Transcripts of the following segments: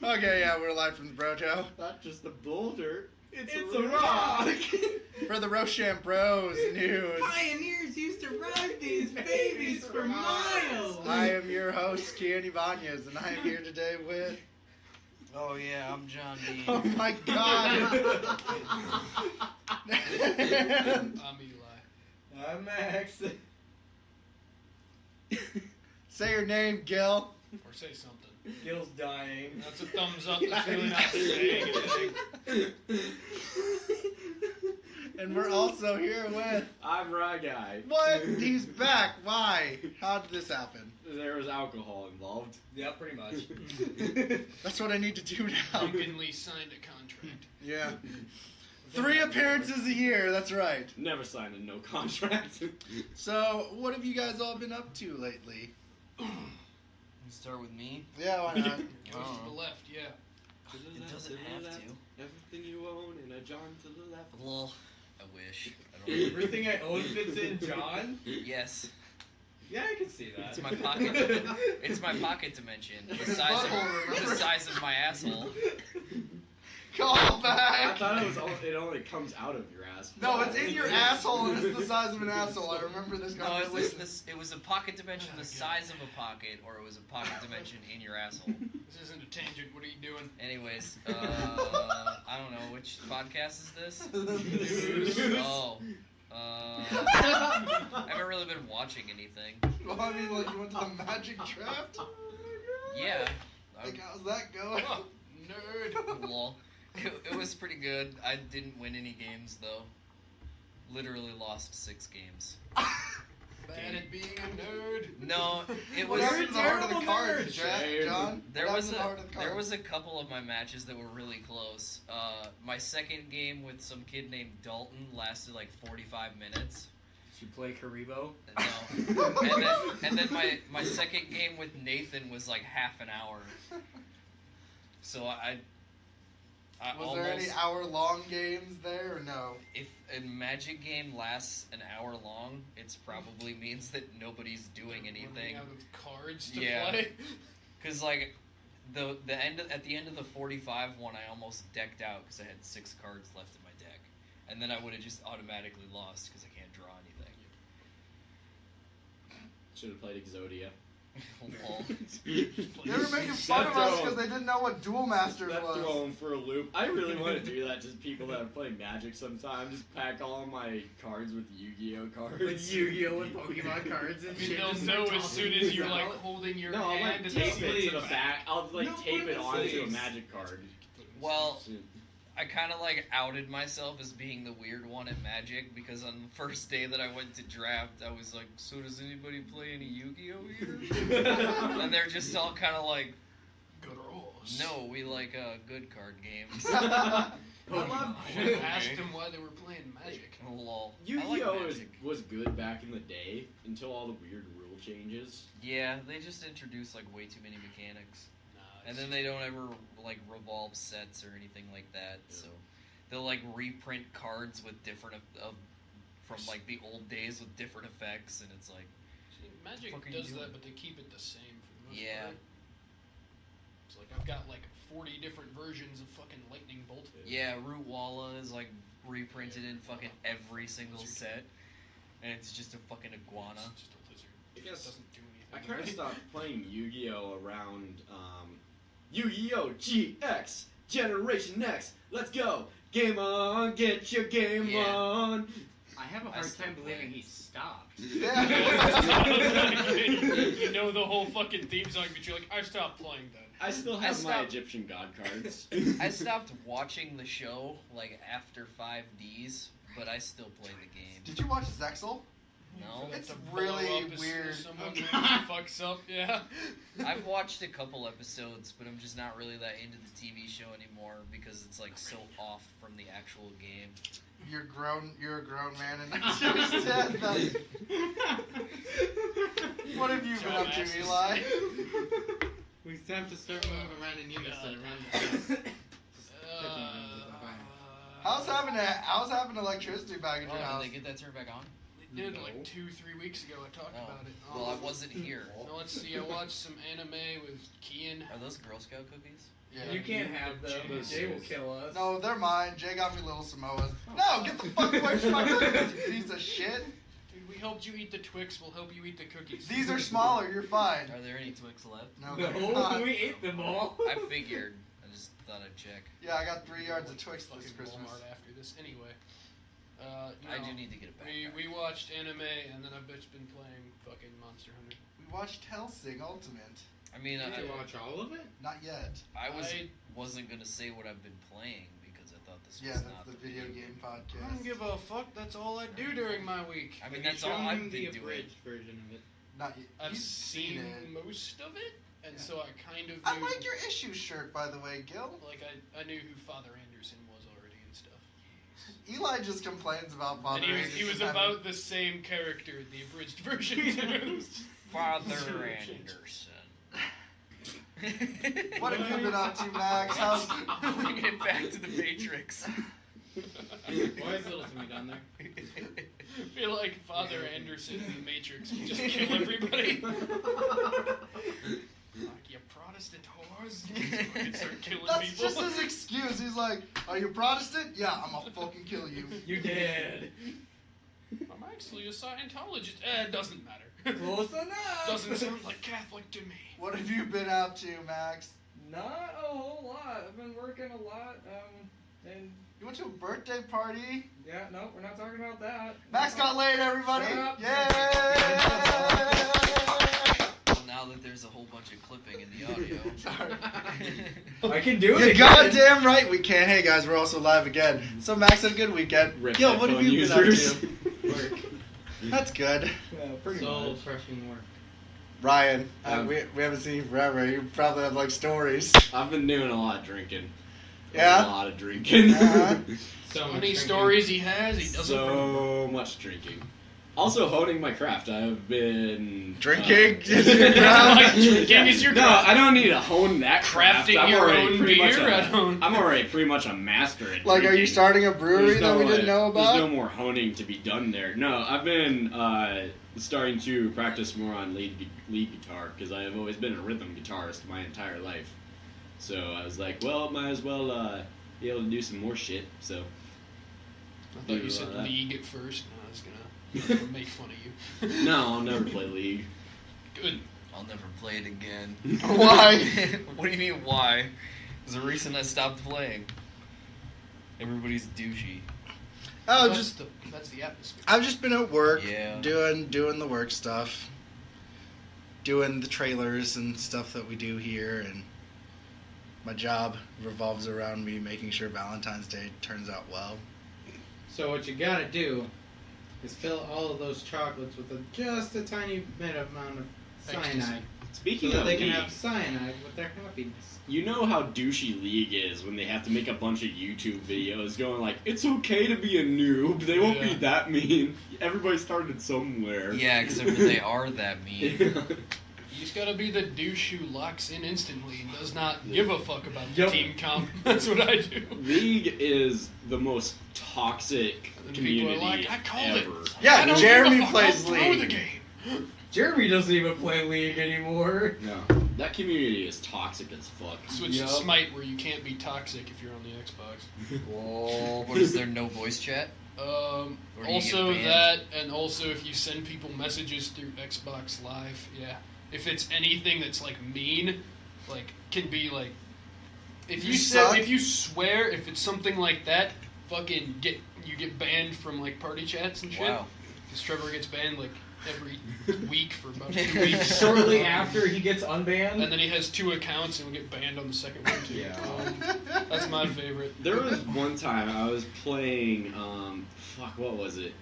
Okay, yeah, we're live from the Brojo. Not just a boulder, it's It's a a rock. For the Rosham Bros news. Pioneers used to ride these babies for miles. I am your host, Kien, and I am here today with... Oh yeah, I'm John D. Oh my god! I'm Eli. I'm Max. Say your name, Gil. Or say something. Gil's dying. That's a thumbs up. That's really not saying anything. And we're also here with... I'm Ryguy. What? He's back. Why? How did this happen? There was alcohol involved. Yeah, pretty much. That's what I need to do now. Drunkenly signed a contract. Yeah. 3 appearances a year, that's right. Never signed a no contract. So, what have you guys all been up to lately? You start with me. Yeah, why not? Yours to the left, yeah. It doesn't have to. Everything you own and a John to the left. Lol. I wish. I don't know. Everything I own fits in John? Yes. Yeah, I can see that. It's my pocket. It's my pocket dimension. The size of my asshole. Call I back! thought it only comes out of your ass. No, it's in your asshole and it's the size of an asshole. I remember this No, it was conversation. It was a pocket dimension the size of a pocket, or it was a pocket dimension in your asshole. This isn't a tangent. What are you doing? Anyways, I don't know which podcast is this. Oh. I haven't really been watching anything. Well, I mean, like, you went to the magic draft? Yeah. Like, how's that going? Oh, nerd. Lol. It was pretty good. I didn't win any games though. Literally lost 6 games. Bad at being a nerd. No, it What was. happened to the heart of the terrible cards, nerd. Jack, John? There What was happened to the heart of the there cards? was a couple of my matches that were really close. My second game with some kid named Dalton lasted like 45 minutes. Did you play Karibo? No. and then my second game with Nathan was like half an hour. So I Was almost, there any hour-long games there, or no? if a Magic game lasts an hour long, it probably means that nobody's doing anything. Running out of cards to Yeah. play. Cause like at the end of the 45 one, I almost decked out because I had 6 cards left in my deck, and then I would have just automatically lost because I can't draw anything. Should have played Exodia. Lol. They were making fun of us because they didn't know what Duel Masters That throw was. them for a loop. I really want to do that. Just people that play Magic sometimes. Just pack all my cards with Yu-Gi-Oh cards. With Yu-Gi-Oh! With Pokemon cards and I mean, shit. they'll just know start as soon tossing as these you're like out. holding your No, I'll hand like and tape then it to the back. I'll like No, tape it what onto a is- Magic card. Well, I kind of like outed myself as being the weird one at Magic because on the first day that I went to draft, I was like, "So does anybody play any Yu-Gi-Oh here?" And they're just all kind of like, good rolls. "No, we like good card games." I should have asked them why they were playing Magic. Lol. I Yu-Gi-Oh like was, Magic. was good back in the day until all the weird rule changes. Yeah, they just introduced like way too many mechanics, Nah, and then they don't ever like revolve sets or anything like that. So they'll like reprint cards with different from like the old days with different effects, and it's like, See, Magic What are you does doing? that, but they keep it the same for the most Yeah. part. It's like I've got like 40 different versions of fucking Lightning Bolt. yeah, Root Walla is like reprinted in fucking every single set, and it's just a fucking iguana. It's just a lizard. I It guess doesn't do anything. I kind of stopped playing Yu-Gi-Oh around Yu-Gi-Oh GX Generation X. Let's go. Game on, get your game Yeah. on. I have a I hard still time play. believing he stopped. Yeah. You know the whole fucking theme song, but you're like, I stopped playing that. I still I have my stopped- Egyptian god cards. I stopped watching the show like after 5Ds, but I still play the game. Did you watch Zexel? No, It's To really blow up as soon weird. as someone Oh, fucks up, yeah. I've watched a couple episodes, but I'm just not really that into the TV show anymore because it's like so off from the actual game. You're a grown man and that's your dead. What have you been up to, Dumbasses. Eli? We have to start moving around in unison around the house. How's having electricity back in your Oh, house? did they get that turned back on? They did No. like 2-3 weeks ago. I talked Oh. about it. Well, I wasn't here. Now let's see. I watched some anime with Kien. Are those Girl Scout cookies? Yeah, You can't have them. Jesus. Jay will kill us. No, they're mine. Jay got me little Samoas. No, get the fuck away from my cookies, you piece of shit. Dude, we helped you eat the Twix. We'll help you eat the cookies. These are smaller. You're fine. Are there any Twix left? No, they're No, not. we ate them all. I figured. I just thought I'd check. Yeah, I got 3 yards of Twix Fucking this Christmas. Walmart after this. Anyway. I do need to get it back. We watched anime and then I've just been playing fucking Monster Hunter. We watched Hellsing Ultimate. I mean, Did you watch all of it? Not yet. I wasn't gonna say what I've been playing because I thought this was Yeah, that's not the video game I don't podcast. give a fuck. That's all I do during my week. I mean, Have that's you all shown I've him been the doing. abridged version of it. Not yet. I've You've seen it. most of it, and Yeah. so I kind of I knew, like your issue shirt, by the way, Gil. like I knew who Father Anderson was already and stuff. Eli just complains about Father And he was Anderson about the same character in the abridged version too. Father Anderson. What have you been up to, Max? How's... Bringing it back to the Matrix. Why is Little Timmy down there? I feel like Father Anderson in the Matrix would just kill everybody. Like, you Protestant whores. Fucking start killing That's people. just his excuse. He's like, are you Protestant? Yeah, I'm gonna fucking kill you. You did. I'm actually a Scientologist. It doesn't matter. Close enough. Doesn't sound like Catholic to me. What have you been up to, Max? Not a whole lot. I've been working a lot. And You went to a birthday party? yeah, no, we're not talking about that. Max got laid, everybody! Shut up. Yay! Well, now that there's a whole bunch of clipping in the audio. I can do it. You're again. goddamn right we can. Hey guys, we're also live again. So Max had a good weekend. Rip Gil, what have headphone you been up users. to? Work. That's good. Yeah, pretty Soul crushing work. Ryan, Um, we haven't seen you forever. You probably have like stories. I've been doing a lot of drinking. Yeah? A lot of drinking. Uh-huh. So much Many drinking. stories he has, he doesn't remember. So much drinking. Also honing my craft. I've been Drinking? Like drinking is your No, craft? I don't need to hone that craft. Crafting I'm your already own pretty much beer? a- I don't- I'm already pretty much a master at Like, are you drinking. starting a brewery There's that we no, didn't know about? There's no more honing to be done there. No, I've been starting to practice more on lead guitar because I have always been a rhythm guitarist my entire life. So I was like, well, might as well be able to do some more shit. So I thought you said that. league at first. No, I was gonna make fun of you. no, I'll never play league. Good. I'll never play it again. Why? What do you mean, why? There's a reason I stopped playing. Everybody's douchey. Oh, That's the atmosphere. I've just been at work, Yeah. doing the work stuff, doing the trailers and stuff that we do here, and my job revolves around me making sure Valentine's Day turns out well. So what you gotta do is fill all of those chocolates with just a tiny bit amount of Ecstasy. cyanide. Speaking So that of they can league, have cyanide with their happiness. you know how douchey League is when they have to make a bunch of YouTube videos going like, it's okay to be a noob, they won't be Yeah. that mean. Everybody started somewhere. Yeah, except for they are that mean. You just gotta be the douche who locks in instantly and does not give a fuck about the Yep. team comp. That's what I do. League is the most toxic And people are community like, I called it. ever. Yeah, I don't Jeremy give a fuck, plays I'll throw League. the game. Jeremy doesn't even play League anymore. No, that community is toxic as fuck. Switch Yup. to Smite where you can't be toxic if you're on the Xbox. Whoa, what is there, no voice chat? Or do you Also get banned? that, and also if you send people messages through Xbox Live, yeah. If it's anything that's like mean, like can be like, if you suck. if you swear, if it's something like that, fucking you get banned from like party chats and shit. Wow. Because Trevor gets banned like every week for about 2 weeks. Shortly after he gets unbanned. And then he has 2 accounts and will get banned on the second one too. Yeah. That's my favorite. There was one time I was playing, what was it?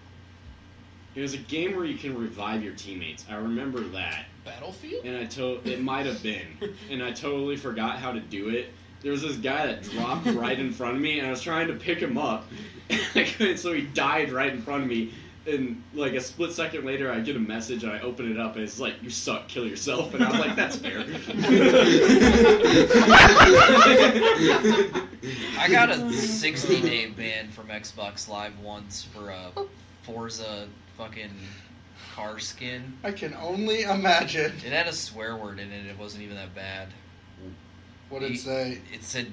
It was a game where you can revive your teammates. I remember that. Battlefield? And it might have been, and I totally forgot how to do it. There was this guy that dropped right in front of me, and I was trying to pick him up, and I couldn't, so he died right in front of me. And like a split second later, I get a message, and I open it up, and it's like, "You suck, kill yourself." And I was like, "That's fair." I got a 60-day ban from Xbox Live once for Forza fucking car skin. I can only imagine. It had a swear word in it. It wasn't even that bad. What did it say? It said,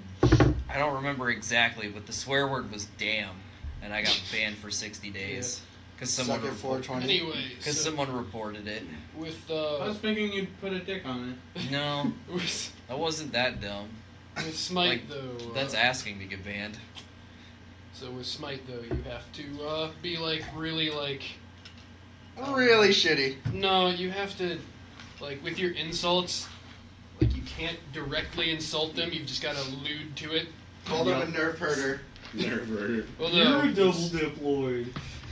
I don't remember exactly, but the swear word was damn, and I got banned for 60 days because someone Suck at 420. Anyway, because someone reported it. with I was thinking you'd put a dick on it. No, with I wasn't that dumb. Smite Like, though. That's asking to get banned. So with Smite though, you have to be like really like. Really shitty. No, you have to, like, with your insults, like, you can't directly insult them, you've just got to allude to it. Call them a nerf herder. Never. Well, You're no, a double diploid.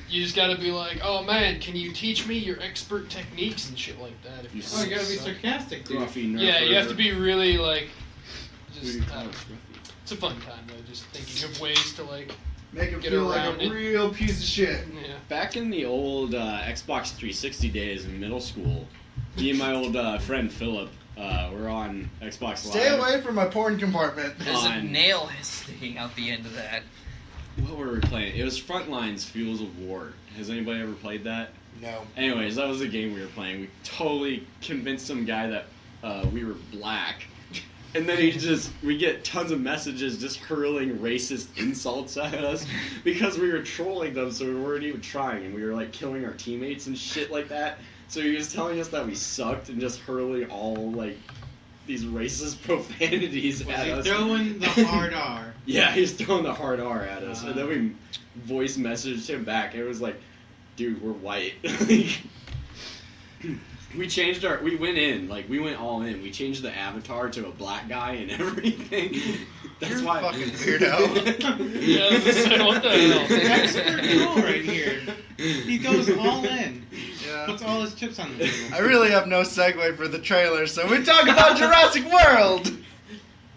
you just got to be like, oh man, can you teach me your expert techniques and shit like that? If You Oh, you gotta be suck. sarcastic, dude. Gruffy nerf. Yeah, you have to be really, like, What do just, you call it? it's a fun time, though, just thinking of ways to, like, Make him Get feel like around a it. real piece of shit. yeah. Back in the old Xbox 360 days in middle school, me and my old friend Philip were on Xbox Live. Stay away from my porn compartment. There's a On- nail sticking out the end of that. What were we playing? It was Frontlines Fuels of War. Has anybody ever played that? No. Anyways, that was the game we were playing. We totally convinced some guy that we were black. And then we get tons of messages just hurling racist insults at us because we were trolling them, so we weren't even trying, and we were like killing our teammates and shit like that. So he was telling us that we sucked and just hurling all like these racist profanities Was at he us. throwing the hard R? Yeah, he's throwing the hard R at us, and then Uh-huh. we voice messaged him back. It was like, dude, we're white. We went all in. We changed the avatar to a black guy and everything. That's You're why. a fucking weirdo. Yeah, I was gonna say, what the hell? That's pretty cool right here. He goes all in. Yeah. Puts all his chips on the table. I really have no segue for the trailer, so we talk about Jurassic World.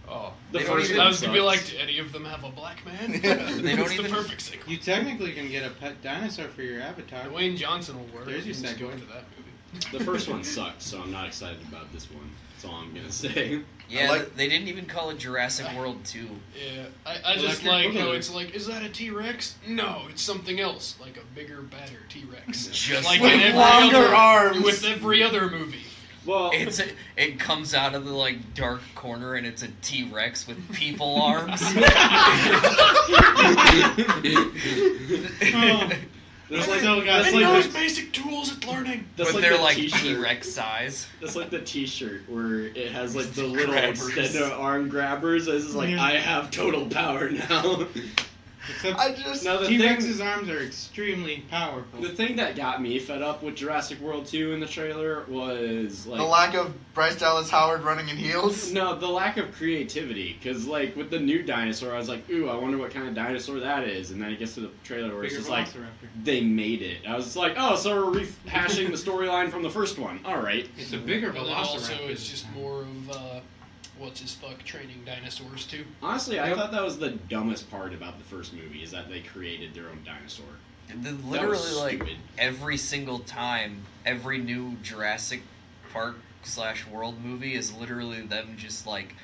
Oh, The They don't first even- I one was gonna be sucks. like, do any of them have a black man? Yeah. They don't It's even- the perfect sequel. You technically can get a pet dinosaur for your avatar. Dwayne Johnson will work. There's your You can just go segue. into that movie. The first one sucked, so I'm not excited about this one. That's all I'm gonna say. Yeah, I like- they didn't even call it Jurassic World 2. Yeah, I just Electric like how Boogaloo. it's like, is that a T-Rex? No, it's something else, like a bigger, badder T-Rex. Just like with in every longer other, arms. With every other movie. Well, It comes out of the like dark corner and it's a T-Rex with people arms. that's like, still got that's It like knows the, basic tools it's learning. that's but like they're the like t-shirt. T-Rex size. That's like the T-shirt where it has like the little Grabbers. extended arm grabbers. It's just like Yeah. I have total power now. Except I just Now the T-Rex's thing, arms are extremely powerful. the thing that got me fed up with Jurassic World 2 in the trailer was like the lack of Bryce Dallas Howard running in heels. no, the lack of creativity. Because like with the new dinosaur, I was like, ooh, I wonder what kind of dinosaur that is. And then it gets to the trailer where it's Bigger just like velociraptor. they made it. I was just like, oh, so we're rehashing the storyline from the first one. All right. It's a bigger And then also, velociraptor. it's just more of what's his fuck training dinosaurs too. Honestly, I Yep. thought that was the dumbest part about the first movie is that they created their own dinosaur. Literally, like stupid. every single time, every new Jurassic Park / World movie is literally them just like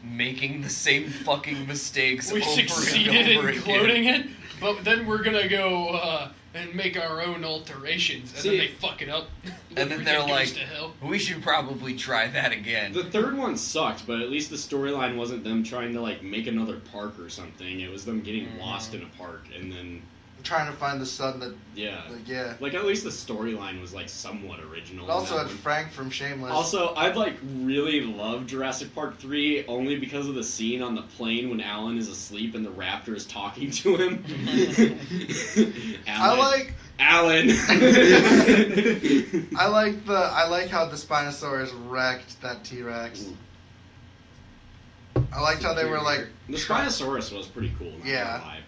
making the same fucking mistakes We over succeeded and over in again. quoting it, but then we're gonna go and make our own alterations, and See- then they fuck it up. And then they're Everything like, goes to hell. we should probably try that again. The third one sucked, but at least the storyline wasn't them trying to like make another park or something. It was them getting lost in a park and then Trying to find the son that, yeah. like, yeah. Like at least the storyline was like somewhat original. It also in had that one. Frank from Shameless. Also, I'd like really love Jurassic Park 3 only because of the scene on the plane when Alan is asleep and the raptor is talking to him. I like Alan. I like how the Spinosaurus wrecked that T-Rex. I liked how they were like The Spinosaurus was pretty cool. Not Yeah. gonna lie.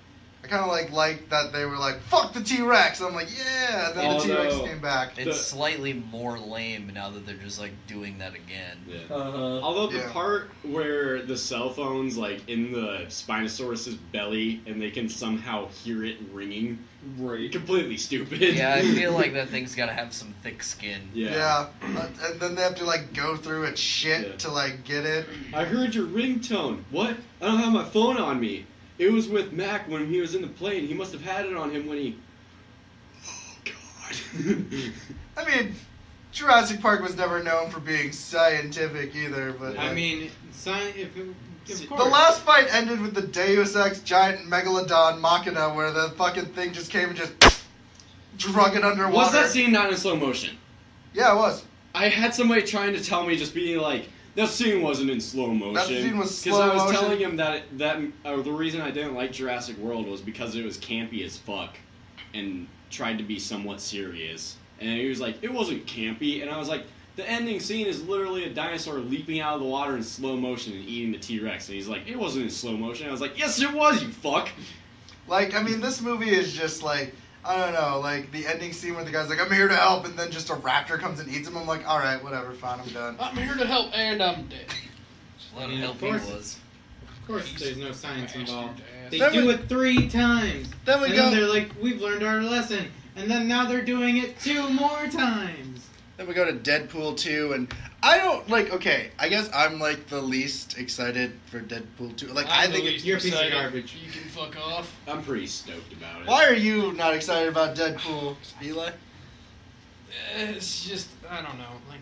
I kind of like that they were like fuck the T-Rex. I'm like yeah. And then the T-Rex Although- came back. It's slightly more lame now that they're just like doing that again. Yeah. Uh-huh. Although the Yeah. part where the cell phone's like in the Spinosaurus's belly and they can somehow hear it ringing, Right. completely stupid. Yeah, I feel like that thing's gotta have some thick skin. Yeah. And then they have to like go through its shit Yeah. to like get it. I heard your ringtone. What? I don't have my phone on me. It was with Mac when he was in the plane. He must have had it on him when he. Oh I mean, Jurassic Park was never known for being scientific either, but I like, mean, of the course. last fight ended with the Deus Ex giant megalodon machina, where the fucking thing just came and just drug it underwater. Was that scene not in slow motion? Yeah, it was. I had somebody trying to tell me, just being like, that scene wasn't in slow motion. That scene was Because I slow was motion. telling him that the reason I didn't like Jurassic World was because it was campy as fuck and tried to be somewhat serious. And he was like, it wasn't campy. And I was like, the ending scene is literally a dinosaur leaping out of the water in slow motion and eating the T-Rex. And he's like, it wasn't in slow motion. I was like, yes, it was, you fuck. Like, I mean, this movie is just like, I don't know, like the ending scene where the guy's like, I'm here to help, and then just a raptor comes and eats him. I'm like, alright, whatever, fine, I'm done. I'm here to help, and I'm dead. Let I him mean, help of he course. was. Of course, there's no science Bastard involved. ass. They Then do we- it 3 times. Then we and go. then they're like, we've learned our lesson. And then now they're doing it 2 more times. Then we go to Deadpool 2, and I don't, like, okay, I guess I'm, like, the least excited for Deadpool 2. Like, I I'm the think least you're a piece of excited. garbage. You can fuck off. I'm pretty stoked about it. Why are you not excited about Deadpool, Eli? It's just, I don't know. Like,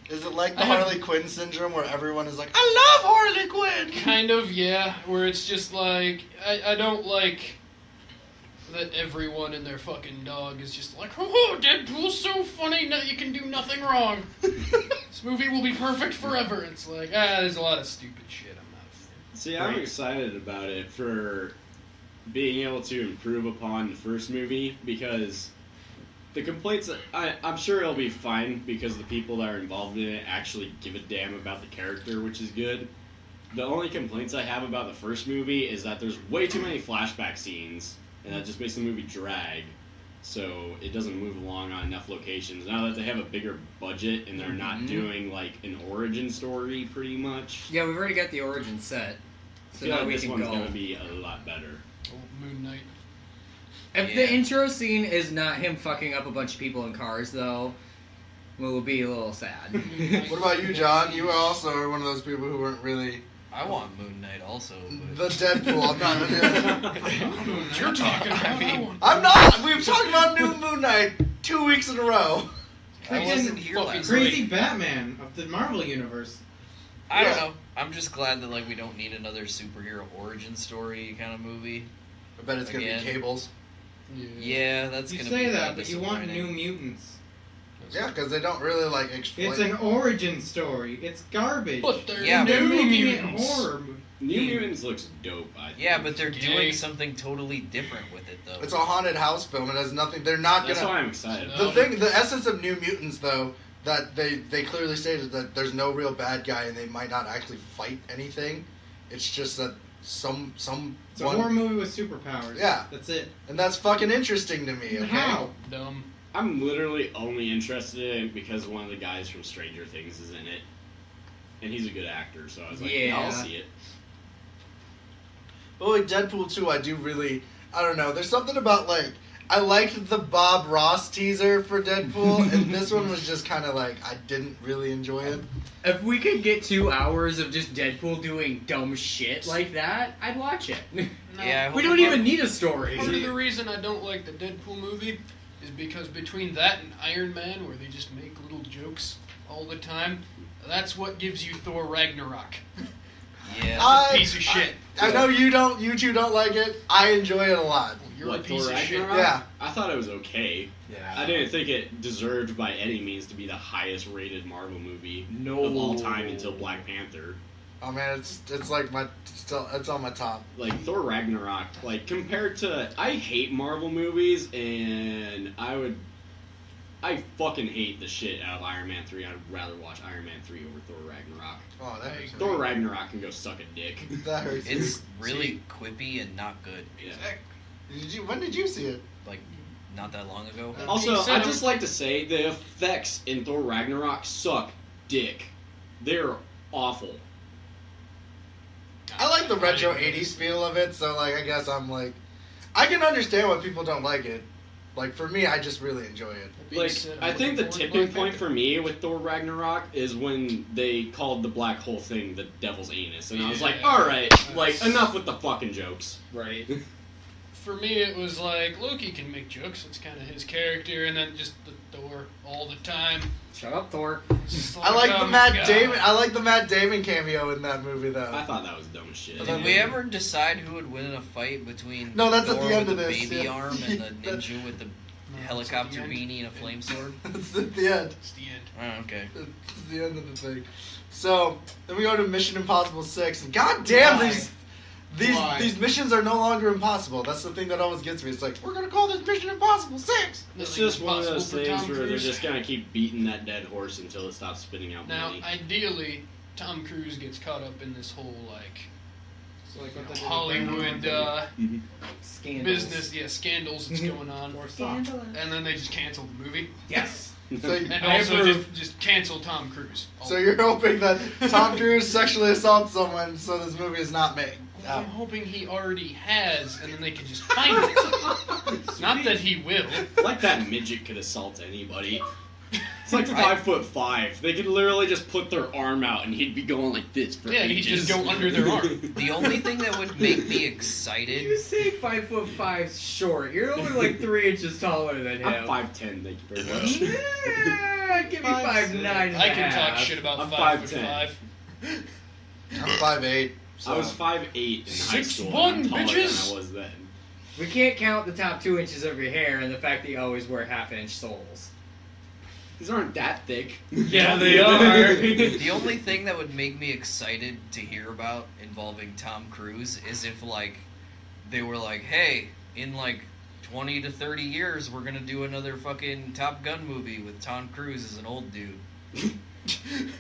Is it like the I have- Harley Quinn syndrome where everyone is like, I love Harley Quinn? kind of, yeah. Where it's just like, I don't like that everyone and their fucking dog is just like, oh, Deadpool's so funny, no, you can do nothing wrong. This movie will be perfect forever. It's like, there's a lot of stupid shit. I'm not a fan. See, I'm Right. excited about it for being able to improve upon the first movie, because the complaints, I'm sure it'll be fine because the people that are involved in it actually give a damn about the character, which is good. The only complaints I have about the first movie is that there's way too many flashback scenes, and that just makes the movie drag. So it doesn't move along on enough locations. Now that they have a bigger budget and they're not Mhm. doing like an origin story, pretty much. Yeah, we've already got the origin set, I so feel now like we this can one's go. gonna be a lot better. Oh, Moon Knight. If Yeah. the intro scene is not him fucking up a bunch of people in cars, though, we'll be a little sad. What about you, John? You also are one of those people who weren't really I want Moon Knight also. the Deadpool. I'm not. You're talking about. I mean- I'm not. We've talked about new Moon Knight 2 weeks in a row. I wasn't here fucking last Crazy week. Batman of the Marvel Universe. I don't Yeah. know. I'm just glad that like we don't need another superhero origin story kind of movie. I bet it's gonna Again. be Cables. Yeah, that's You gonna say be that, kinda but you want disappointing. New Mutants. Yeah, because they don't really like explain. It's an origin story. It's garbage. But they're Yeah, They're new making it mutants. horror. New Mutants looks dope, I think. Yeah, but they're Yay. doing something totally different with it though. It's a haunted house film. It has nothing. They're not That's gonna. why I'm excited. The thing, the essence of New Mutants, though, that they clearly stated that there's no real bad guy and they might not actually fight anything. It's just that It's a horror movie with superpowers. Yeah. That's it. and that's fucking interesting to me. Okay? How? Dumb. I'm literally only interested in it because one of the guys from Stranger Things is in it. And he's a good actor, so I was like, yeah, I'll Yeah. see it. But like Deadpool 2, I do really, I don't know. There's something about like I liked the Bob Ross teaser for Deadpool, and this one was just kind of like I didn't really enjoy it. If we could get 2 hours of just Deadpool doing dumb shit like that, I'd watch it. No. Yeah, I We hope don't it- even need a story. Part of the reason I don't like the Deadpool movie is because between that and Iron Man, where they just make little jokes all the time, that's what gives you Thor Ragnarok. Yeah. Piece of shit. I know you don't. You two don't like it. I enjoy it a lot. You're What, a piece Thor of shit. Ragnarok? Yeah. I thought it was okay. Yeah. I didn't think it deserved by any means to be the highest rated Marvel movie No. of all time until Black Panther. Oh man, it's like my still it's on my top. Like Thor Ragnarok, like compared to, I hate Marvel movies, and I fucking hate the shit out of Iron Man 3. I'd rather watch Iron Man 3 over Thor Ragnarok. Oh, that hurts. Thor Ragnarok can go suck a dick. That hurts. It's really quippy and not good. Yeah. When did you see it? Like, not that long ago. Also, Being said, I'd just like to say the effects in Thor Ragnarok suck dick. They're awful. I like the retro '80s feel of it, so like I guess I'm like, I can understand why people don't like it. Like for me, I just really enjoy it. Like, I think the tipping point for me with Thor Ragnarok is when they called the black hole thing the devil's anus, and I was like, Yeah. all right, like enough with the fucking jokes. Right. For me, it was like Loki can make jokes. It's kind of his character, and then just the Thor all the time. Shut up, Thor. It's just I like oh the my Matt God. Damon. I like the Matt Damon cameo in that movie though. I thought that was dumb as shit. Did we ever decide who would win in a fight between No, that's at Thor the end with of the this, baby yeah. arm and the ninja with the No, it's helicopter at the end. beanie and a flame sword? It's at the end. It's the end. Oh, okay. It's the end of the thing. So then we go to Mission Impossible 6, and goddamn Why? Why? these missions are no longer impossible. That's the thing that always gets me. It's like we're gonna call this Mission Impossible 6. It's Nothing just one of impossible those for things Tom where they're Cruise. just gonna keep beating that dead horse until it stops spitting out Now, money. ideally, Tom Cruise gets caught up in this whole So like what they did with Hollywood Venom. Scandals. business, scandals that's going on, Or soft. and then they just cancel the movie, Yes. So, and I also approve. just cancel Tom Cruise. so you're hoping that Tom Cruise sexually assaults someone, so this movie is not made. I'm hoping he already has, and then they can just find it. Not that he will. Like that midget could assault anybody. It's like 5'5". They could literally just put their arm out and he'd be going like this for Yeah, he'd ages. just go under their arm. The only thing that would make me excited. You say 5'5" short. You're only like 3 inches taller than him. I'm 5'10", thank you very much. Yeah, give me 5'9". I can talk shit about I'm 5'5". I'm 5'8". So. I was 5'8" in high 6'1", school. And I'm taller bitches. than I was then. We can't count the top 2 inches of your hair and the fact that you always wear half-inch soles. These aren't that thick. Yeah, they are. The only thing that would make me excited to hear about involving Tom Cruise is if, like, they were like, hey, in, like, 20 to 30 years, we're gonna do another fucking Top Gun movie with Tom Cruise as an old dude.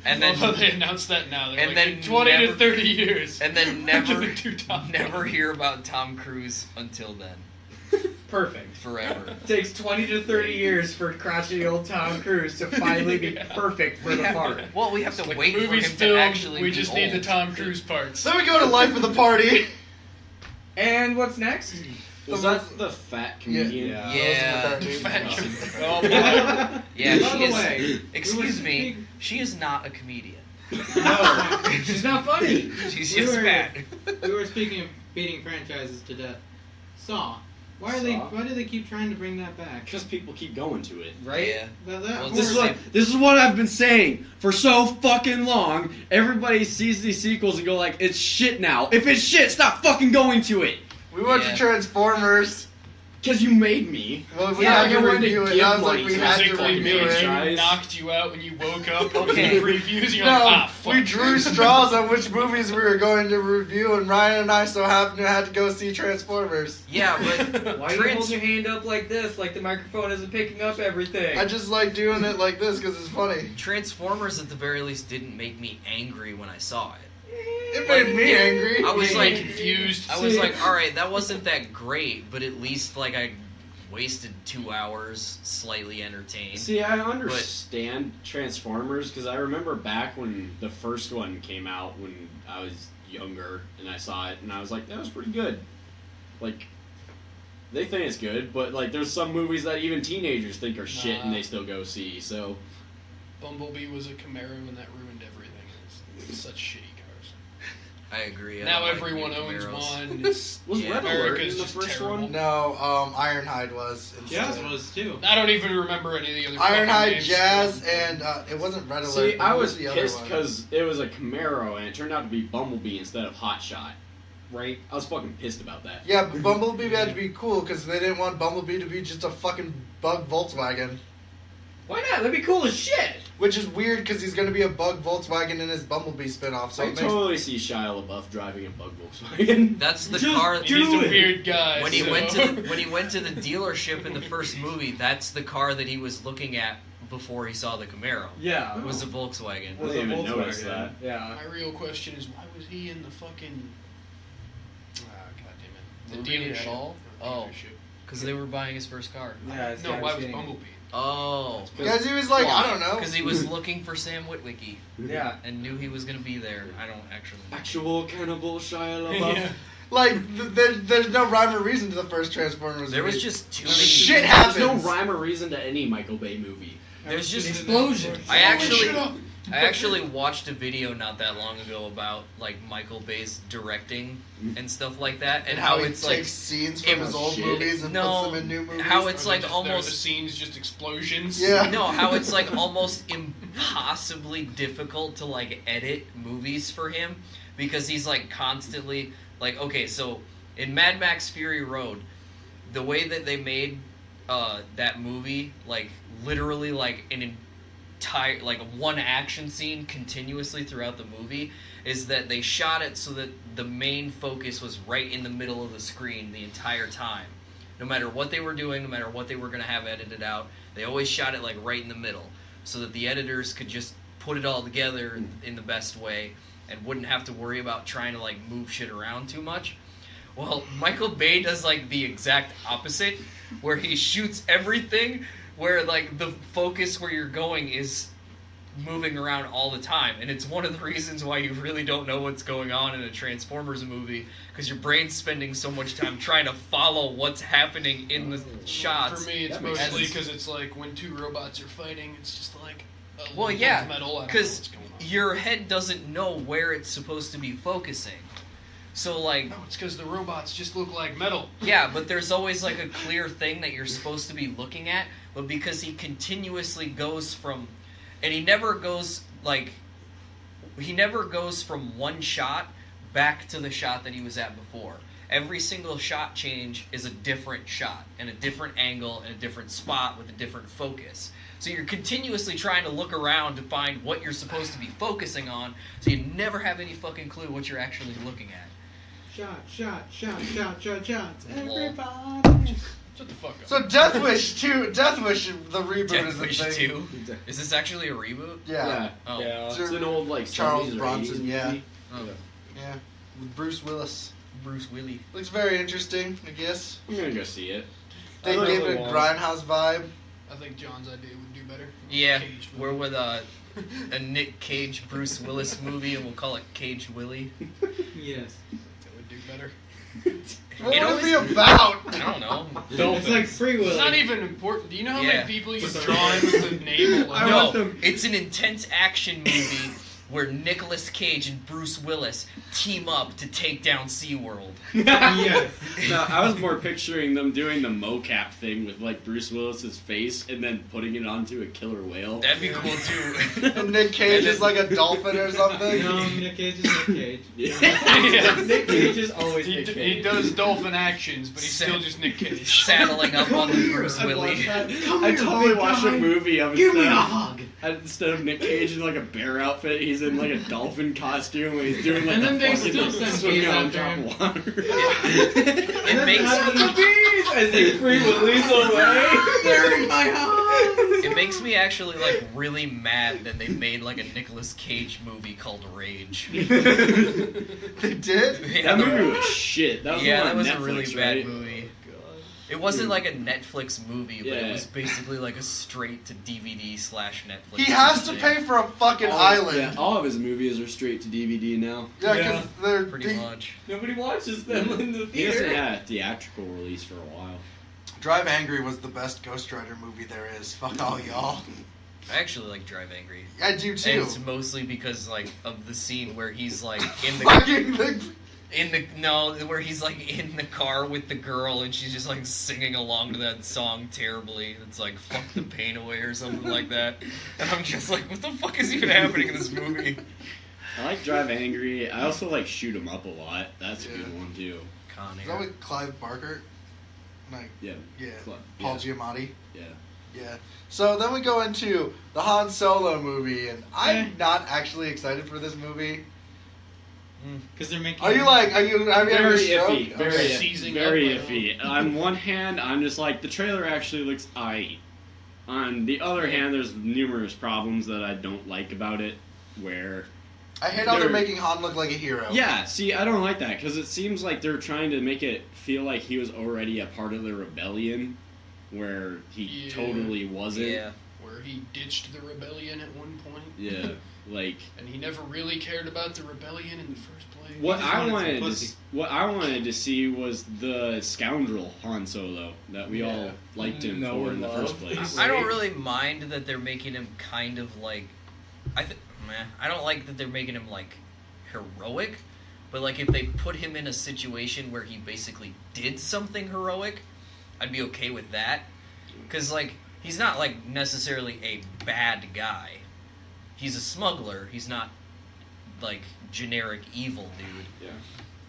And then, Although they announced that now, they're and like, then in 20 never- to 30 years. and then we're never, gonna do Top never Gun. hear about Tom Cruise until then. Perfect. Forever. It takes 20 to 30 years for crotchety old Tom Cruise to finally be Yeah. perfect for the part. Well, we have to Like, wait the for movie's him to filmed, actually we be just need the old. Tom Cruise parts. Then we go to Life of the Party. And what's next? Was that the fat comedian? Yeah. Yeah. Fat Oh. kid. Oh, boy. Yeah, By she the is. way, Excuse me, she is not a comedian. no, she's not funny. She's We just were- fat. We were speaking of beating franchises to death. Saw. Why Saw? do they keep trying to bring that back? Because people keep going to it. Right? Yeah. That Well, This is horror- what I've been saying for so fucking long. Everybody sees these sequels and go like, it's shit now. If it's shit, stop fucking going to it. We went Yeah. to Transformers. Because you made me. Well, we Yeah, had you to wanted to review it. give I was like, money we to had to Physically review made it. you, Guys. knocked you out when you woke up. Okay. The reviews, you're like, No, ah, fuck. we drew straws on which movies we were going to review, and Ryan and I so happened to have to go see Transformers. Yeah, but Why you hold your hand up like this, like the microphone isn't picking up everything? I just like doing it like this because it's funny. Transformers at the very least didn't make me angry when I saw it. It made me angry. I was You're like confused. I was like, all right, that wasn't that great, but at least like I wasted 2 hours slightly entertained. See, I understand Transformers because I remember back when the first one came out when I was younger and I saw it and I was like, that was pretty good. Like, they think it's good, but like, there's some movies that even teenagers think are shit and Nah. they still go see. So Bumblebee was a Camaro and that ruined everything. It's such shitty cars. I agree. I Now don't like everyone new owns Camaros. one. It's, was Yeah. Red Alert America's in the just first terrible. one? No, Ironhide was. Jazz instead. was too. I don't even remember any of the other fucking Ironhide, names. Jazz, and it wasn't Red Alert. See, but I what was the other pissed one? because it was a Camaro and it turned out to be Bumblebee instead of Hotshot. Right? I was fucking pissed about that. Yeah, but Bumblebee had to be cool because they didn't want Bumblebee to be just a fucking bug Volkswagen. Why not? That'd be cool as shit. Which is weird because he's going to be a bug Volkswagen in his Bumblebee spinoff. So I it makes totally see Shia LaBeouf driving a bug Volkswagen. That's the Just car. And he's a weird guy. When he so. went to the dealership in the first movie, that's the car that he was looking at before he saw the Camaro. Yeah. It was a Volkswagen. I didn't even notice that. Yeah. My real question is, why was he in the fucking? God damn it! The Movie at dealership. all? The Oh. dealership. Because they were buying his first car. Yeah, it's No, got why his was getting- Bumblebee? Oh. Because he was like, I don't know. Because he was looking for Sam Witwicky Yeah. and knew he was going to be there. I don't actually know. Actual cannibal Shia LaBeouf. Yeah. Like, there's no rhyme or reason to the first Transformers There was movie. just too Shit many. There's happens. no rhyme or reason to any Michael Bay movie. There's just Explosions. I actually, Shut up. I actually watched a video not that long ago about like Micheal Bay's directing and stuff like that, and how he it's takes like scenes from his old shit. movies and puts them in new movies. how it's Or like just, almost the scenes just explosions. Yeah. no, how it's like almost impossibly difficult to like edit movies for him because he's like constantly like, okay, so in Mad Max Fury Road, the way that they made that movie, like literally like an entire like one action scene continuously throughout the movie, is that they shot it so that the main focus was right in the middle of the screen the entire time. No matter what they were doing, no matter what they were going to have edited out, they always shot it like right in the middle so that the editors could just put it all together in the best way and wouldn't have to worry about trying to like move shit around too much. Well, Micheal Bay does like the exact opposite, where he shoots everything where like the focus where you're going is moving around all the time, and it's one of the reasons why you really don't know what's going on in a Transformers movie, because your brain's spending so much time trying to follow what's happening in the shots. For me, it's That makes mostly sense. because it's like when two robots are fighting, it's just like a Well, lump yeah, of metal. I don't know because what's going on. your head doesn't know where it's supposed to be focusing. So like, No, it's because the robots just look like metal. yeah, but there's always like a clear thing that you're supposed to be looking at, but because he continuously goes from, and he never goes from one shot back to the shot that he was at before. Every single shot change is a different shot and a different angle and a different spot with a different focus. So you're continuously trying to look around to find what you're supposed to be focusing on, so you never have any fucking clue what you're actually looking at. Shots, Lol. everybody. Shut the fuck up. So Death Wish 2, Death Wish, the reboot Death is the Wish thing. 2? Is this actually a reboot? Yeah. Oh. Yeah. Sir It's an old like Charles 70s or Bronson, 80s yeah. movie. Oh. Yeah. With Bruce Willis. Bruce Willis. Looks very interesting, I guess. I'm gonna go see it. They I gave really it a want- Grindhouse vibe. I think John's idea would do better. Yeah, Caged we're movie. with a Nick Cage Bruce Willis movie, and we'll call it Cage Willie. Yes. That would do better. What It would it be always- about? I don't know. It's like Free Willy. It's not even important. Do you know how Yeah. many people you draw in with a name alone? I No, want them- it's an intense action movie where Nicolas Cage and Bruce Willis team up to take down SeaWorld. Yes. No, I was more picturing them doing the mocap thing with like Bruce Willis's face and then putting it onto a killer whale. That'd be cool too. And Nick Cage And is then- like a dolphin or something. No, Nick Cage is Nick Cage. Yeah. Nick Cage is always He, Nick he Cage. does dolphin actions, but he's still just Nick Cage. Saddling up on the Bruce I Willie. watched that. I totally watched a movie of Give me a instead of- hug. Instead of Nick Cage in like a bear outfit, he's in like a dolphin costume and he's doing like And the then they fucking still like, send swimming bees on after top him. of water. It makes As they free Willy's away. They're in my house. it makes me actually like really mad that they made like a Nicolas Cage movie called Rage. They did? Yeah, That movie was shit. That was yeah, on that was Netflix, a really bad right? movie. It wasn't like a Netflix movie, but Yeah. it was basically like a straight to DVD/Netflix. He has to thing. pay for a fucking island. Yeah, all of his movies are straight to DVD now. Yeah, Yeah. because they're Pretty much. Nobody watches them in the He hasn't theater. Yeah, theatrical release for a while. Drive Angry was the best Ghost Rider movie there is. Fuck all y'all. I actually like Drive Angry. I do And too. it's mostly because like of the scene where he's like in the Fucking thing. where he's like in the car with the girl and she's just like singing along to that song terribly. It's like fuck the pain away or something like that. And I'm just like, what the fuck is even happening in this movie? I like Drive Angry. I also like Shoot 'em Up a lot. That's a Yeah. good one too. Con Is that Air. with Clive Barker? Like, Yeah. yeah. Club. Paul Yeah. Giamatti? Yeah. Yeah. So then we go into the Han Solo movie, and I'm not actually excited for this movie. Because they're making. Are you like, have you Very a stroke? iffy. Very, Okay. Seizing very up, iffy. On one hand, I'm just like, the trailer actually looks aight. On the other hand, there's numerous problems that I don't like about it, where... I hate how they're They're- making Han look like a hero. Yeah, see, I don't like that, because it seems like they're trying to make it feel like he was already a part of the rebellion, where he Yeah. totally wasn't. Yeah. Where he ditched the rebellion at one point. Yeah, like... And he never really cared about the rebellion in the first place. What just I wanted some wanted, pussy. what I wanted to see was the scoundrel Han Solo that we all liked him No for one in the loved. first place. I don't really mind that they're making him kind of like meh. I don't like that they're making him like heroic, but like if they put him in a situation where he basically did something heroic, I'd be okay with that. Because like he's not like necessarily a bad guy. He's a smuggler. He's not like generic evil dude. Yeah.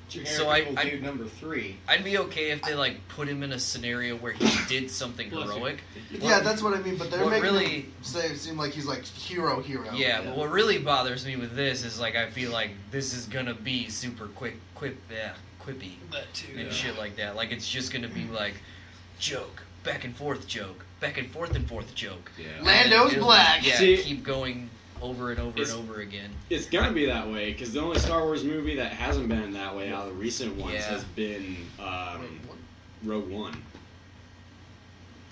Generic evil dude number 3. I'd be okay if they like put him in a scenario where he did something heroic. Yeah, that's what I mean. But they're What making really- him seem like he's like hero. Yeah, but what really bothers me with this is like I feel like this is gonna be super quippy That too. and shit like that. Like it's just gonna be like joke, back and forth joke, back and forth joke. Yeah. Lando's It'll- black. Yeah, See- keep going over and over and over again. It's gonna be that way because the only Star Wars movie that hasn't been that way out of the recent ones Yeah. has been Rogue One.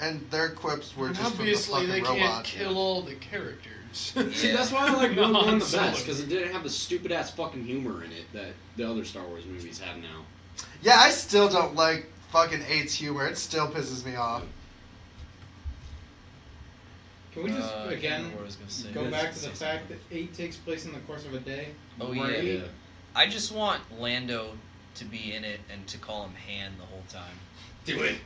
And their quips were And just obviously from the they fucking can't robots. kill all the characters. See, Yeah. that's why I like Rogue One the Solo. best because it didn't have the stupid ass fucking humor in it that the other Star Wars movies have now. Yeah, I still don't like fucking 8's humor. It still pisses me off. Can we just, I can't again, remember what I was gonna say. go back to Say the something. fact that 8 takes place in the course of a day? Oh Right. yeah. I just want Lando to be in it and to call him Han the whole time. Do it.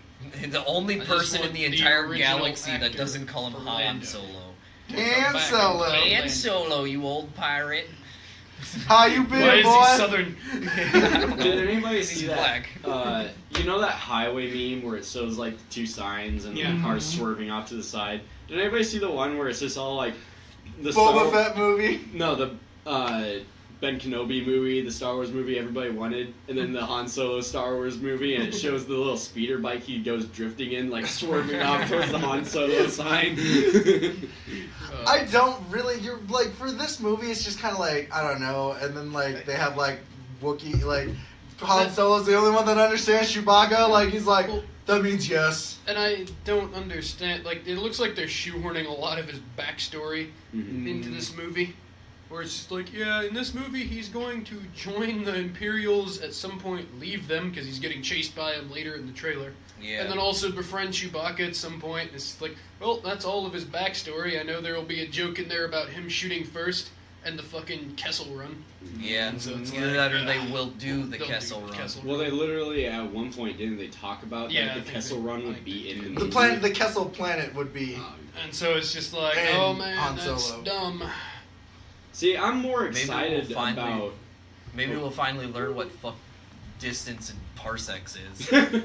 The only I just person want in the the entire original galaxy that actor doesn't call him for Han Lando. Solo. Han Back Solo. and Han Lando. Solo, you old pirate. How you been, Why is boy? he southern? I don't know. Did anybody He's see black. that? You know that highway meme where it shows like the two signs and Yeah. the cars swerving off to the side? Did anybody see the one where it's just all like the Star Boba Fett movie. No, the Ben Kenobi movie, the Star Wars movie everybody wanted, and then the Han Solo Star Wars movie, and it shows the little speeder bike he goes drifting in, like swerving off towards the Han Solo sign. I don't really. You're like for this movie, it's just kind of like I don't know. And then like they have like Wookiee, like Han Solo's the only one that understands Chewbacca. Like he's like that means yes. And I don't understand. Like, it looks like they're shoehorning a lot of his backstory into this movie. Where it's just like, yeah, in this movie he's going to join the Imperials at some point, leave them because he's getting chased by them later in the trailer. Yeah. And then also befriend Chewbacca at some point. It's like, well, that's all of his backstory. I know there will be a joke in there about him shooting first and the fucking Kessel Run. Yeah. So it's Either like, that or they will do the they'll Kessel do Run. Kessel Well, they literally at one point didn't they talk about Yeah, I that the think Kessel they- Run would like, be in the The movie? planet, the Kessel planet, would be. And so it's just like, And oh man, Han that's Solo. dumb. See, I'm more Maybe we'll excited finally- about. Maybe we'll finally learn what fuck distance and parsecs is.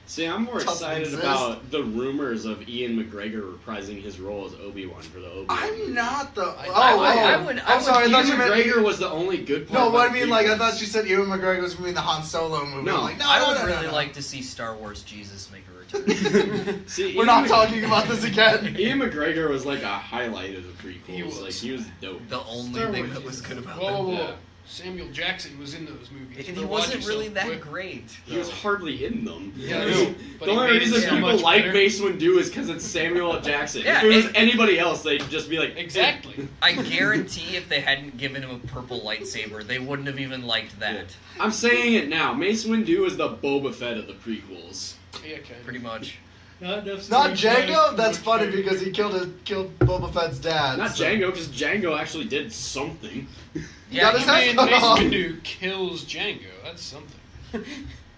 See, I'm more Doesn't excited exist. about the rumors of Ian McGregor reprising his role as Obi-Wan for the Obi-Wan. I'm movie. not the. I I'm sorry. I Ian thought you meant. McGregor was the only good part. No, what I about mean, the like, I prequels. thought you said Ewan McGregor was going to be the Han Solo movie. No. I'm like, no, I no, would no, really no. like to see Star Wars Jesus make a return. See, We're Ian not Mc- talking about this again. Ian McGregor was like a highlight of the prequels. He was. Like he was dope. The only Star thing Wars that was good about Whoa, them. whoa, whoa. Yeah. Samuel Jackson was in those movies. And But he watch wasn't really yourself that quick. great. He was though. hardly in them. Yeah, I The know, but he only made it reason so people much like better. Mace Windu is because it's Samuel L. Jackson. Yeah, if it was and- anybody else, they'd just be like, Exactly. I guarantee if they hadn't given him a purple lightsaber, they wouldn't have even liked that. I'm saying it now. Mace Windu is the Boba Fett of the prequels. Yeah, kind of. Pretty much. Not enough Not screen time, Django? too That's much funny character. because he killed Boba Fett's dad. Not so- Django, because Django actually did something. got his head I mean, cut Mace off. Windu kills Django. That's something.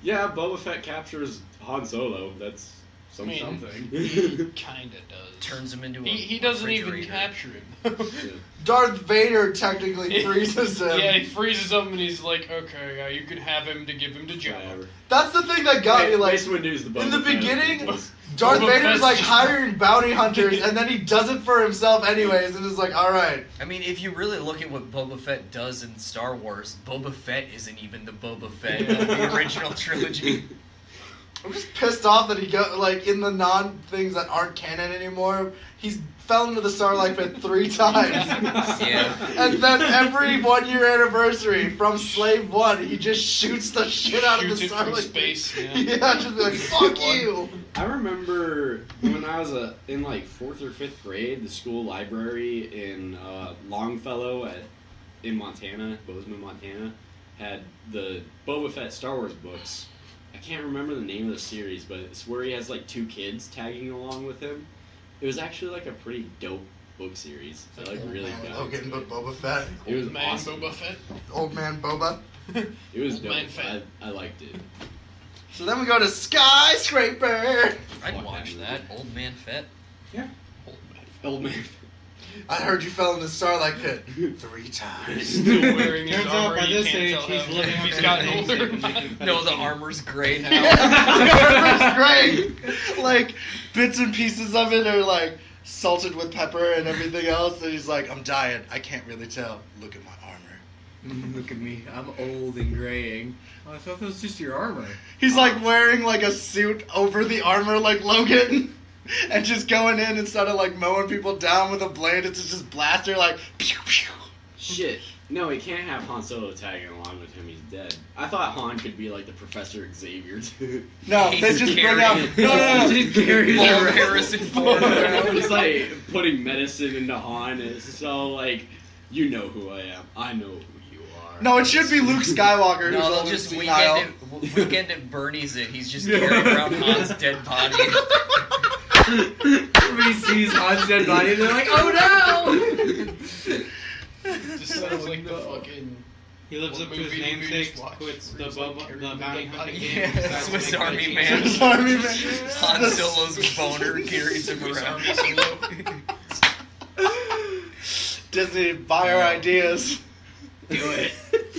Yeah, Boba Fett captures Han Solo. That's I mean, something. he kinda does. Turns him into a He doesn't even refrigerator. capture him. Darth Vader technically freezes him. Yeah, he freezes him and he's like, okay, yeah, you can have him to give him to Jabba. Whatever. That's the thing that got me. Like Mace Windu's the Boba in the Fett of the beginning, prequels. Darth Boba Vader's Fett's like just- hiring bounty hunters, and then he does it for himself anyways, and is like, all right. I mean, if you really look at what Boba Fett does in Star Wars, Boba Fett isn't even the Boba Fett of the original trilogy. I'm just pissed off that he got like in the non things that aren't canon anymore. He's fell into the Sarlacc pit 3 times. Yeah. And then every 1 year anniversary from Slave 1, he just shoots the shit out Shoots of it the from Sarlacc space, pit. yeah. Yeah, just be like, fuck you. I remember when I was in like 4th or 5th grade, the school library in Longfellow in Montana, Bozeman, Montana, had the Boba Fett Star Wars books. I can't remember the name of the series, but it's where he has like 2 kids tagging along with him. It was actually like a pretty dope book book series. I really got Logan, into but it. Boba Fett. It was Old man awesome. Boba Fett. Old man Boba. It was Old dope. man Fett. I liked it. So then we go to Skyscraper. I'd Fuck watch that that. Old man Fett. Old man. I heard you fell in the Starlight Pit 3 times. Still wearing his Turns out armor. by You this can't age, tell he's how- living if up he's to gotten his older. names and making No, the fettuccine. armor's gray now. Great. Like bits and pieces of it are like salted with pepper and everything else. And he's like, I'm dying. I can't really tell. Look at my armor. Look at me. I'm old and graying. Oh, I thought that was just your armor. He's like wearing like a suit over the armor like Logan. And just going in instead of like mowing people down with a blade, it's just blaster like pew pew. Shit. No, he can't have Han Solo tagging along with him. He's dead. I thought Han could be like the Professor Xavier too. No, they He's just bring carrying- out no. Just carries Full around. Harrison Ford around. He's like putting medicine into Han. It's so like, you know who I am. I know who you are. No, it should be Luke Skywalker who's No, they'll old and just senile. weekend at Bernie's it. He's just carrying around Han's dead body. Everybody sees Han's dead body and they're like, oh Just sounds like the fucking. He lives What up to his movie did we namesake, just watch? quits the Where he's, like, Boba, carrying the the bounty dead hunting body? game. Yeah, decides to Swiss make Army fettuccine. Man. Swiss Army Man. Han The- Solo's boner carries him Swiss around. Army Solo. Disney, buy our ideas. Do it.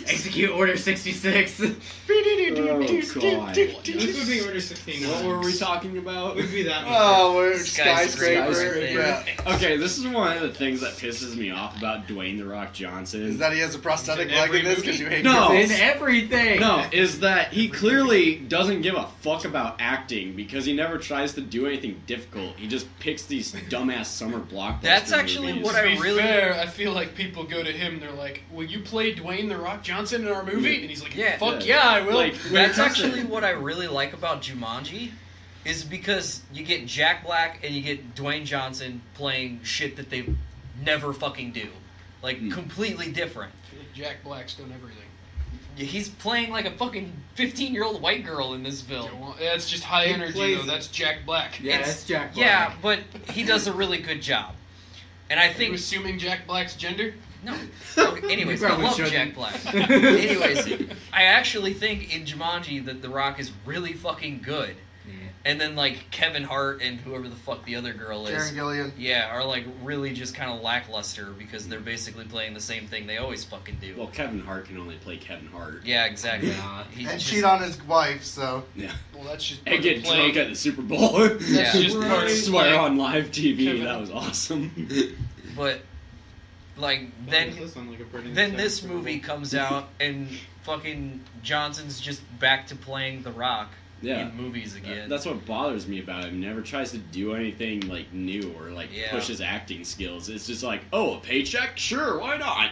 Execute Order 66. God. This would be Order 69. What were we talking about? Would be that. Oh, we're Skyscraper. skyscraper. Yeah. Okay, this is one of the things that pisses me off about Dwayne The Rock Johnson. Is that he has a prosthetic He's in leg in every this because movie. you hate No. cripples? In everything. No, is that he clearly doesn't give a fuck about acting because he never tries to do anything difficult. He just picks these dumbass summer blockbuster That's actually movies. what To I be really- fair, I feel like people go to him. They're like, "Will you play Dwayne the Rock Johnson in our movie?" And he's like, Yeah. "Fuck Yeah. yeah, I will." Like, That's when- actually what I really like about Jumanji, is because you get Jack Black and you get Dwayne Johnson playing shit that they never fucking do, like completely different. Jack Black's done everything. He's playing like a fucking 15-year-old white girl in this Yeah, film. well, that's just high He energy plays though. it. That's Jack Black. Yeah, It's- that's Jack Black. Yeah, but he does a really good job, and I Are you think assuming Jack Black's gender? no. Okay, anyways, You I probably love shouldn't. Jack Black. Anyways, I actually think in Jumanji that The Rock is really fucking good. And then like Kevin Hart and whoever the fuck the other girl is, Karen Gillian. yeah, are like really just kind of lackluster because they're basically playing the same thing they always fucking do. Well, Kevin Hart can only play Kevin Hart. Yeah, exactly. Yeah. He's And just- cheat on his wife, so. Well, that's just And part get of playing. drunk at the Super Bowl. That's Yeah. just part I of swear playing. on live TV, Kevin- that was awesome. But like then This sounds like a pretty then sad this Super Bowl. movie comes out and fucking Johnson's just back to playing The Rock Yeah. in movies again. That's what bothers me about him. He never tries to do anything like new or like Yeah. push his acting skills. It's just like, oh, a paycheck? Sure, why not?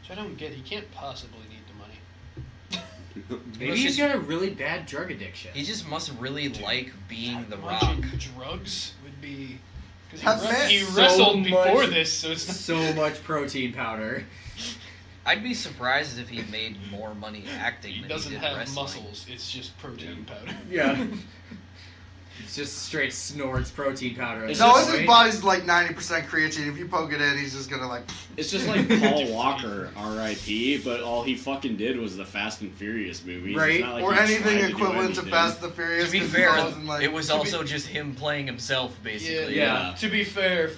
Which I don't get. He can't possibly need the money. Maybe he's got a really bad drug addiction. he just must really like being The How Rock. much drugs would be. Have Because he met wrestled so before much- this, so it's not. So much protein powder. I'd be surprised if he made more money acting He than doesn't he did have wrestling. muscles. It's just protein powder. Yeah. It's just straight snorts protein powder. at It's No, this his point. body's like 90% creatine. If you poke it in, he's just gonna like. It's just like Paul Walker, R.I.P., but all he fucking did was the Fast and Furious movies. It's Right. not like Or he anything tried to do equivalent to anything. Fast and the Furious. To be 'cause fair, he wasn't, like- it was to be- also just him playing himself, basically. Yeah. To be fair,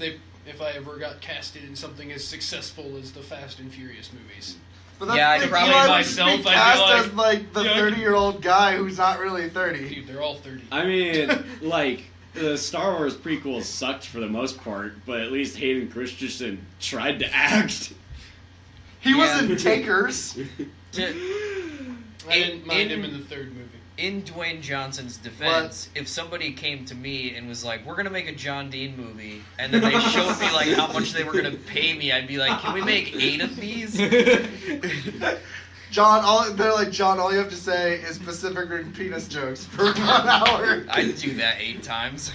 if I ever got casted in something as successful as the Fast and Furious movies, But that's Yeah, I'd the thing, probably Eli would myself, be I'd be cast like, as like the yeah, I 30-year-old guy who's not really 30. dude, they're all 30. I mean, like, the Star Wars prequels sucked for the most part, but at least Hayden Christensen tried to act. He was Yeah. in Takers. To- I didn't mind in- him in the third movie. in Dwayne Johnson's defense, if somebody came to me and was like, "We're gonna make a John Dean movie," and then they showed me like how much they were gonna pay me, I'd be like, "Can we make 8 of these?" John, they're like, John, all you have to say is Pacific Rim penis jokes for 1 hour. I'd do that 8 times.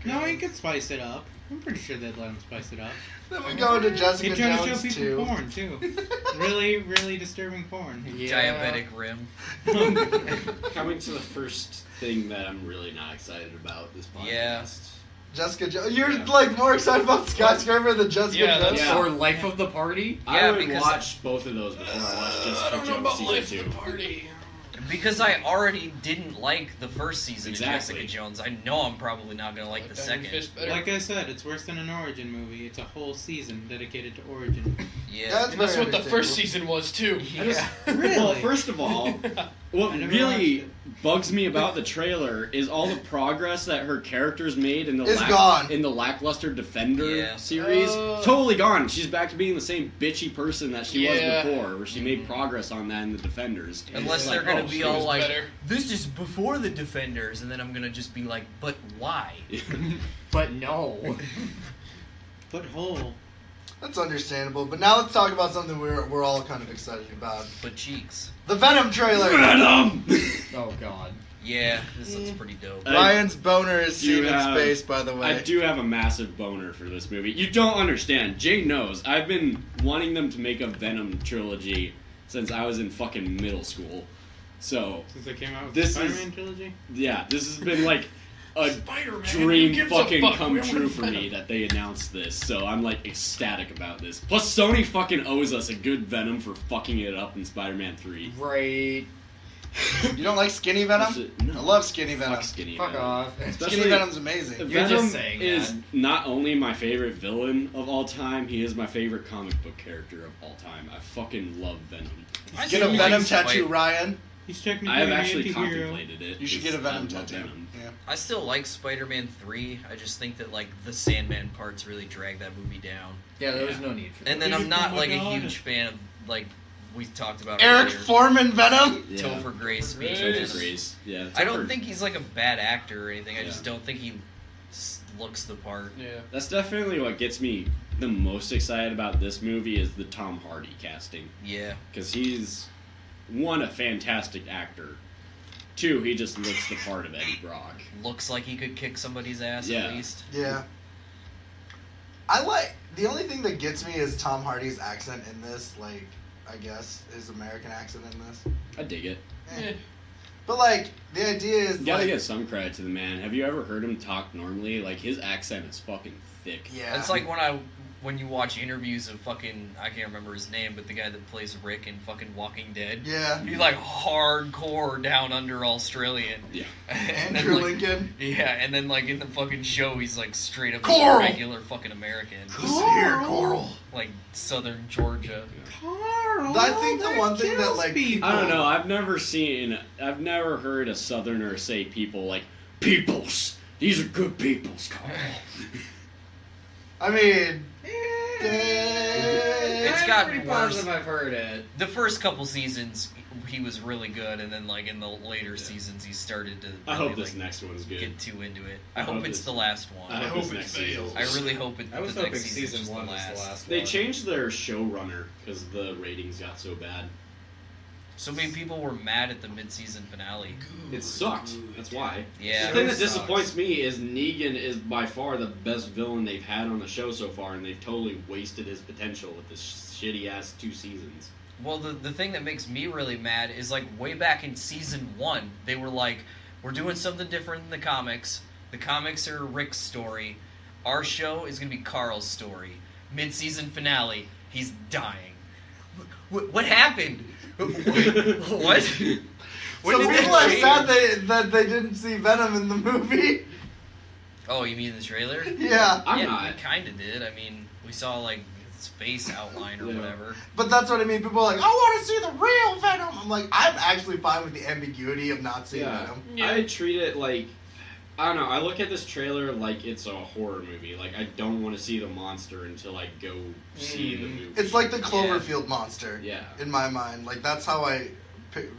No, he could spice it up. I'm pretty sure they'd let him spice it up. Then we go to Jessica He'd try to show Jones people 2. porn too. Really, really disturbing porn. Diabetic rim. Coming to the first thing that I'm really not excited about this podcast. Yeah. Jessica Jones. You're like more excited about Skyscraper than Jessica Yeah, Jones. Yeah. Or Life of the Party. I would because watch both of those before I watched I Jessica don't know Jones about season Life 2. of the Party. Because I already didn't like the first season Exactly. of Jessica Jones. I know I'm probably not gonna like the Diamond second. Fist better. Like I said, it's worse than an origin movie. It's a whole season dedicated to origin. Yeah. And that's very what the first understandable. season was too. I just- Really? Well, first of all, what I never really watched bugs me about the trailer is all the progress that her character's made in the It's gone. in the lackluster Defender Yeah. series. Totally gone. She's back to being the same bitchy person that she Yeah. was before, where she made progress on that in the Defenders. Unless It's they're like, gonna oh, be shit. all was like, better. this is before the Defenders, and then I'm gonna just be like, but why? But no. Butthole. That's understandable. But now let's talk about something we're all kind of excited about. But cheeks. The Venom trailer. Venom! Oh God. Yeah, this looks pretty dope. Ryan's boner is do seen in have- space, by the way. I do have a massive boner for this movie. You don't understand. Jay knows. I've been wanting them to make a Venom trilogy since I was in fucking middle school. So, Since they came out with This the is- Spider-Man trilogy? yeah, this has been like a Spider-Man, dream who gives a fucking fuck? come We want true for Venom. me that they announced this. So I'm like ecstatic about this. Plus, Sony fucking owes us a good Venom for fucking it up in Spider-Man 3. Right. You don't like Skinny Venom? No. I love Skinny Venom. Fuck Skinny Fuck Venom. off. Especially- Skinny Venom's amazing. You're Venom just saying is that. not only my favorite villain of all time, he is my favorite comic book character of all time. I fucking love Venom. I Get a still Venom like tattoo, Spy- Ryan. He's technically I have an actually anti-hero. contemplated it. You should get a because I Venom love tattoo. Venom. Yeah. I still like Spider-Man 3. I just think that like the Sandman parts really drag that movie down. Yeah, there was no need for that. And then I'm Oh not my like a God. huge fan of like we talked about Eric earlier, Foreman Venom? Yeah. Topher Grace being Grace. Topher just- Grace. Yeah. I don't Topher- think he's like a bad actor or anything. I Yeah. just don't think he looks the part. Yeah. That's definitely what gets me the most excited about this movie is the Tom Hardy casting. Yeah. Because he's, one, a fantastic actor. Two, he just looks the part of Eddie Brock. Looks like he could kick somebody's ass Yeah. at least. Yeah. The only thing that gets me is Tom Hardy's accent in this, like, I guess, his American accent in this. I dig it. Eh. But, like, the idea is, You gotta like, get some credit to the man. Have you ever heard him talk normally? Like, his accent is fucking thick. yeah. It's like when you watch interviews of fucking I can't remember his name, but the guy that plays Rick in fucking Walking Dead. Yeah. He's like hardcore down under Australian. Yeah. And then, Andrew like, Lincoln. Yeah, and then like in the fucking show, he's like straight up Coral! regular fucking American, Listen here, Coral. like Southern Georgia. Carl, I think the that one thing that, kills like, people. I don't know. I've never heard a Southerner say people like, peoples. These are good peoples, Carl. I mean, It's That's gotten pretty worse. positive I've heard it. The first couple seasons, he was really good, and then like in the later seasons, he started to. I really, hope this like, next one's good. get too into it. I I hope hope it's this- the last one. I I hope hope this it next season. fails. I really hope it. I was the hoping next season's season just one the was last. the last They one. changed their showrunner because the ratings got so bad. So many people were mad at the mid-season finale. It sucked. That's why. Yeah. The thing that Show disappoints sucks. me is Negan is by far the best villain they've had on the show so far, and they've totally wasted his potential with this shitty ass 2 seasons. Well, the thing that makes me really mad is like way back in season 1, they were like, we're doing something different than the comics. The comics are Rick's story. Our show is going to be Carl's story. Mid-season finale, he's dying. What happened? What? When so did people that are change? sad that they didn't see Venom in the movie. Oh, you mean the trailer? Yeah. I'm yeah, not. we kind of did. I mean, we saw like his face outline or Yeah. whatever. But that's what I mean. People are like, I want to see the real Venom. I'm like, I'm actually fine with the ambiguity of not seeing Yeah. Venom. Yeah. I treat it like, I don't know, I look at this trailer like it's a horror movie. Like, I don't want to see the monster until I go see the movie. It's like the Cloverfield monster Yeah. in my mind. Like, that's how I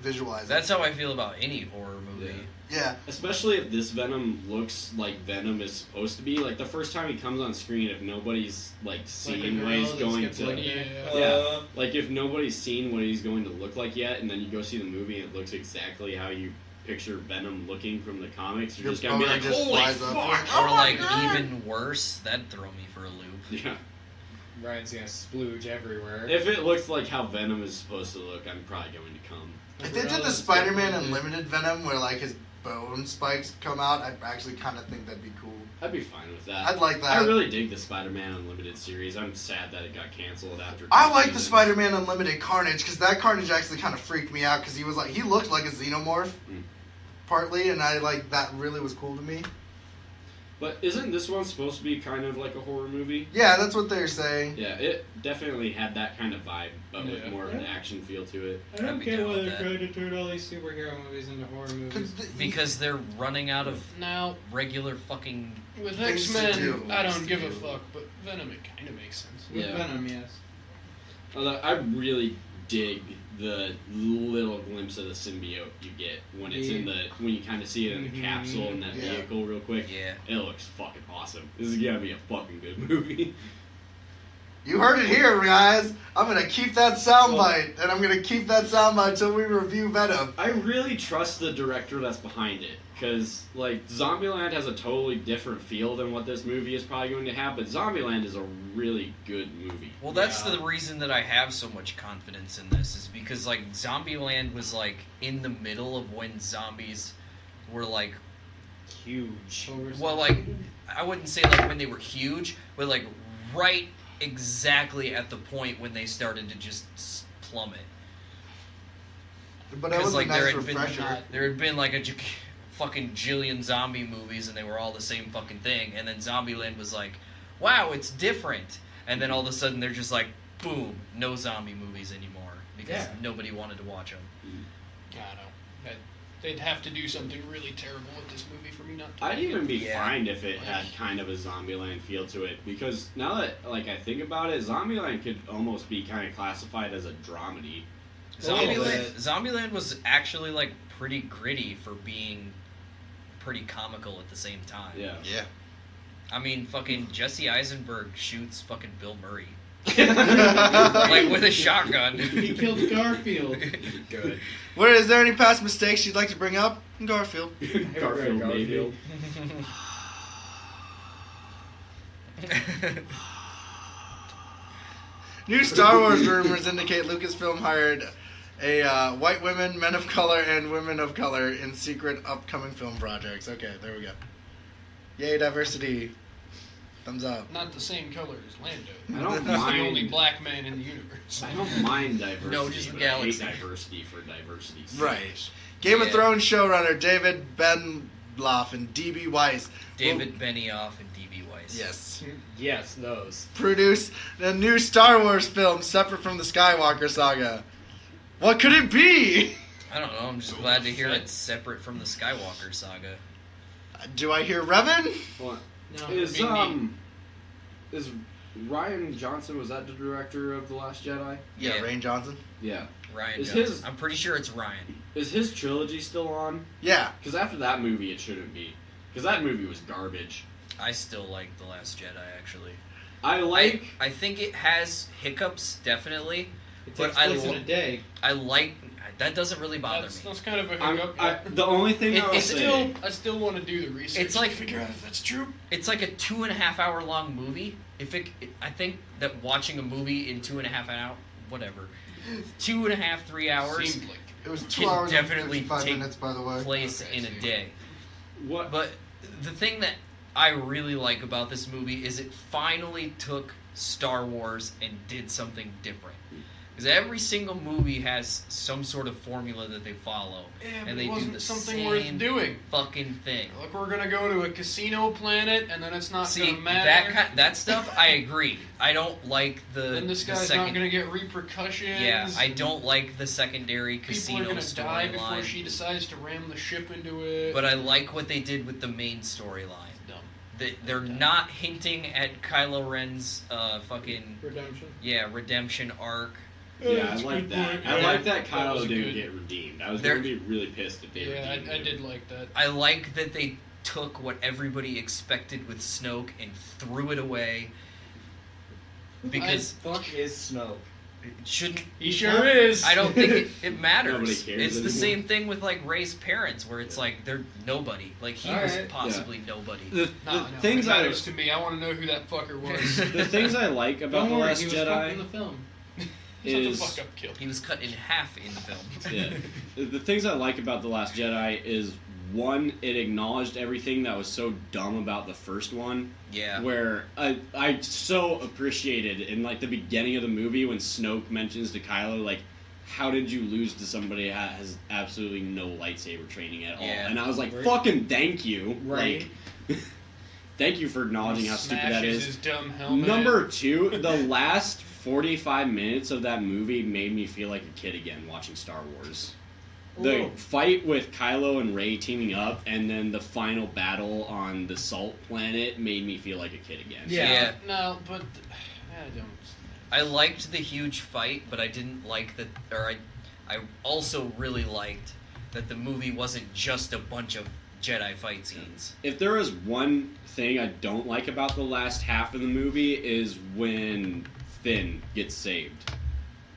visualize That's it. how I feel about any horror movie. Yeah. Especially if this Venom looks like Venom is supposed to be. Like, the first time he comes on screen, if nobody's, like, seeing what he's going to... Yeah, like if nobody's seen what he's going to look like yet, and then you go see the movie and it looks exactly how you picture Venom looking from the comics, you're Your just gonna be boner like, just holy flies up. fuck! Or Oh my like God. even worse, that'd throw me for a loop. Yeah. Ryan's gonna splooge everywhere. If it looks like how Venom is supposed to look, I'm probably going to come. If they did the Spider-Man Unlimited Venom, where like his bone spikes come out, I'd actually kind of think that'd be cool. I'd be fine with that. I'd like that. I really dig the Spider-Man Unlimited series. I'm sad that it got canceled after. I 2 like the seasons. Spider-Man Unlimited Carnage because that Carnage actually kind of freaked me out because he looked like a xenomorph, partly, and that really was cool to me. But isn't this one supposed to be kind of like a horror movie? Yeah, that's what they're saying. Yeah, it definitely had that kind of vibe, but with Yeah. more of an action feel to it. I don't I'd be get down why with they're that. trying to turn all these superhero movies into horror movies. Because they're running out of Now, regular fucking. with Things to X-Men, do. I don't Things give to a do. fuck, but Venom, it kind of makes sense. With Yeah. Venom, yes. Although I really dig the little glimpse of the symbiote you get when it's when you kind of see it in the Mhm. capsule in that Yeah. vehicle real quick. Yeah. It looks fucking awesome. This is gonna be a fucking good movie. You heard it here, guys. I'm gonna keep that soundbite, and I'm gonna keep that soundbite until we review Venom. I really trust the director that's behind it, because like Zombieland has a totally different feel than what this movie is probably going to have, but Zombieland is a really good movie. Well, that's Yeah. the reason that I have so much confidence in this, is because like Zombieland was like in the middle of when zombies were like, Huge. well, like I wouldn't say like when they were huge, but like right exactly at the point when they started to just plummet. But that was like a nice there had refresher. there had been like a fucking jillion zombie movies, and they were all the same fucking thing. And then Zombieland was like, wow, it's different. And then all of a sudden they're just like, boom, no zombie movies anymore because Yeah. nobody wanted to watch them. I don't know. They'd have to do something really terrible with this movie for me not to. I'd like even it. be Yeah. fine if it had kind of a Zombieland feel to it, because now that like I think about it, Zombieland could almost be kind of classified as a dramedy. Zombieland was actually like pretty gritty for being pretty comical at the same time. Yeah. Yeah. I mean, fucking Jesse Eisenberg shoots fucking Bill Murray Like, like with a shotgun. He killed Garfield. Good. What is there any past mistakes you'd like to bring up? Garfield. Garfield, maybe. New Star Wars rumors indicate Lucasfilm hired white women, men of color, and women of color in secret upcoming film projects. Okay, there we go. Yay, diversity. Thumbs up. Not the same color as Lando. I don't He's the only mind. black man in the universe. I don't mind diversity. No, just the but galaxy. I hate diversity for diversity's sake. Right. Game of Yeah. Thrones showrunner David Benioff and D.B. Weiss David Benioff and D.B. Weiss. yes, Yes, those. produce a new Star Wars film separate from the Skywalker saga. What could it be? I don't know. I'm just glad to hear it's separate from the Skywalker saga. Do I hear Revan? Well, No, is me. is Ryan Johnson, was that the director of The Last Jedi? Yeah, Yeah. Rain Johnson. Yeah. Ryan Is Johnson. his- I'm pretty sure it's Ryan. Is his trilogy still on? Yeah. Because after that movie, it shouldn't be. Because that movie was garbage. I still like The Last Jedi, actually. I think it has hiccups, definitely. It But takes I place in lo- a day. I like... That doesn't really bother That's, me. that's kind of a I'm, hiccup. I, the only thing It- I will it's say... I still want to do the research. It's like- to figure out if that's true. It's like a 2.5 hour long movie. I think that watching a movie in 2.5 hours, whatever, 2.5, 3 hours Seemed like It was 2 Can hours definitely and 55 take minutes, by the way. place Okay, in a see. day. What? But the thing that I really like about this movie is it finally took Star Wars and did something different. Because every single movie has some sort of formula that they follow, yeah, but and it they do wasn't the something same worth doing. fucking thing. Like we're gonna go to a casino planet, and then it's not See, gonna matter. that stuff, I agree. I don't like the. then this the guy's second, not gonna get repercussions. Yeah, I don't like the secondary People casino are gonna die before storyline. she decides to ram the ship into it. But I like what they did with the main storyline. Dumb. They're not hinting at Kylo Ren's fucking redemption arc. Yeah, I like that. I like that Kylo was didn't good. get redeemed. I was There- going to be really pissed if they Yeah, redeemed I him. did like that. I like that they took what everybody expected with Snoke and threw it away. Because Fuck is Snoke. shouldn't. He sure is. I don't think it matters. Nobody cares It's the anymore. same thing with like Ray's parents, where it's like they're nobody. Like he was Alright. possibly nobody. The No, things it I matters to me. I want to know who that fucker was. the things I like about Don't The worry, Last he was cut in Jedi the film. Shut is the fuck up, Kill. He was cut in half in the film. the things I like about The Last Jedi is one, it acknowledged everything that was so dumb about the first one. Yeah. Where I so appreciated in like the beginning of the movie when Snoke mentions to Kylo like, how did you lose to somebody that has absolutely no lightsaber training at all? Yeah. And I was like, Right. fucking thank you. Right. Like, thank you for acknowledging how stupid that Smashes is. his dumb helmet. Number two, the last 45 minutes of that movie made me feel like a kid again watching Star Wars. The Ooh. fight with Kylo and Rey teaming up, and then the final battle on the Salt Planet made me feel like a kid again. Yeah. No, but I don't. I liked the huge fight, but I didn't like that. Or I also really liked that the movie wasn't just a bunch of Jedi fight scenes. If there is one thing I don't like about the last half of the movie is when Finn gets saved.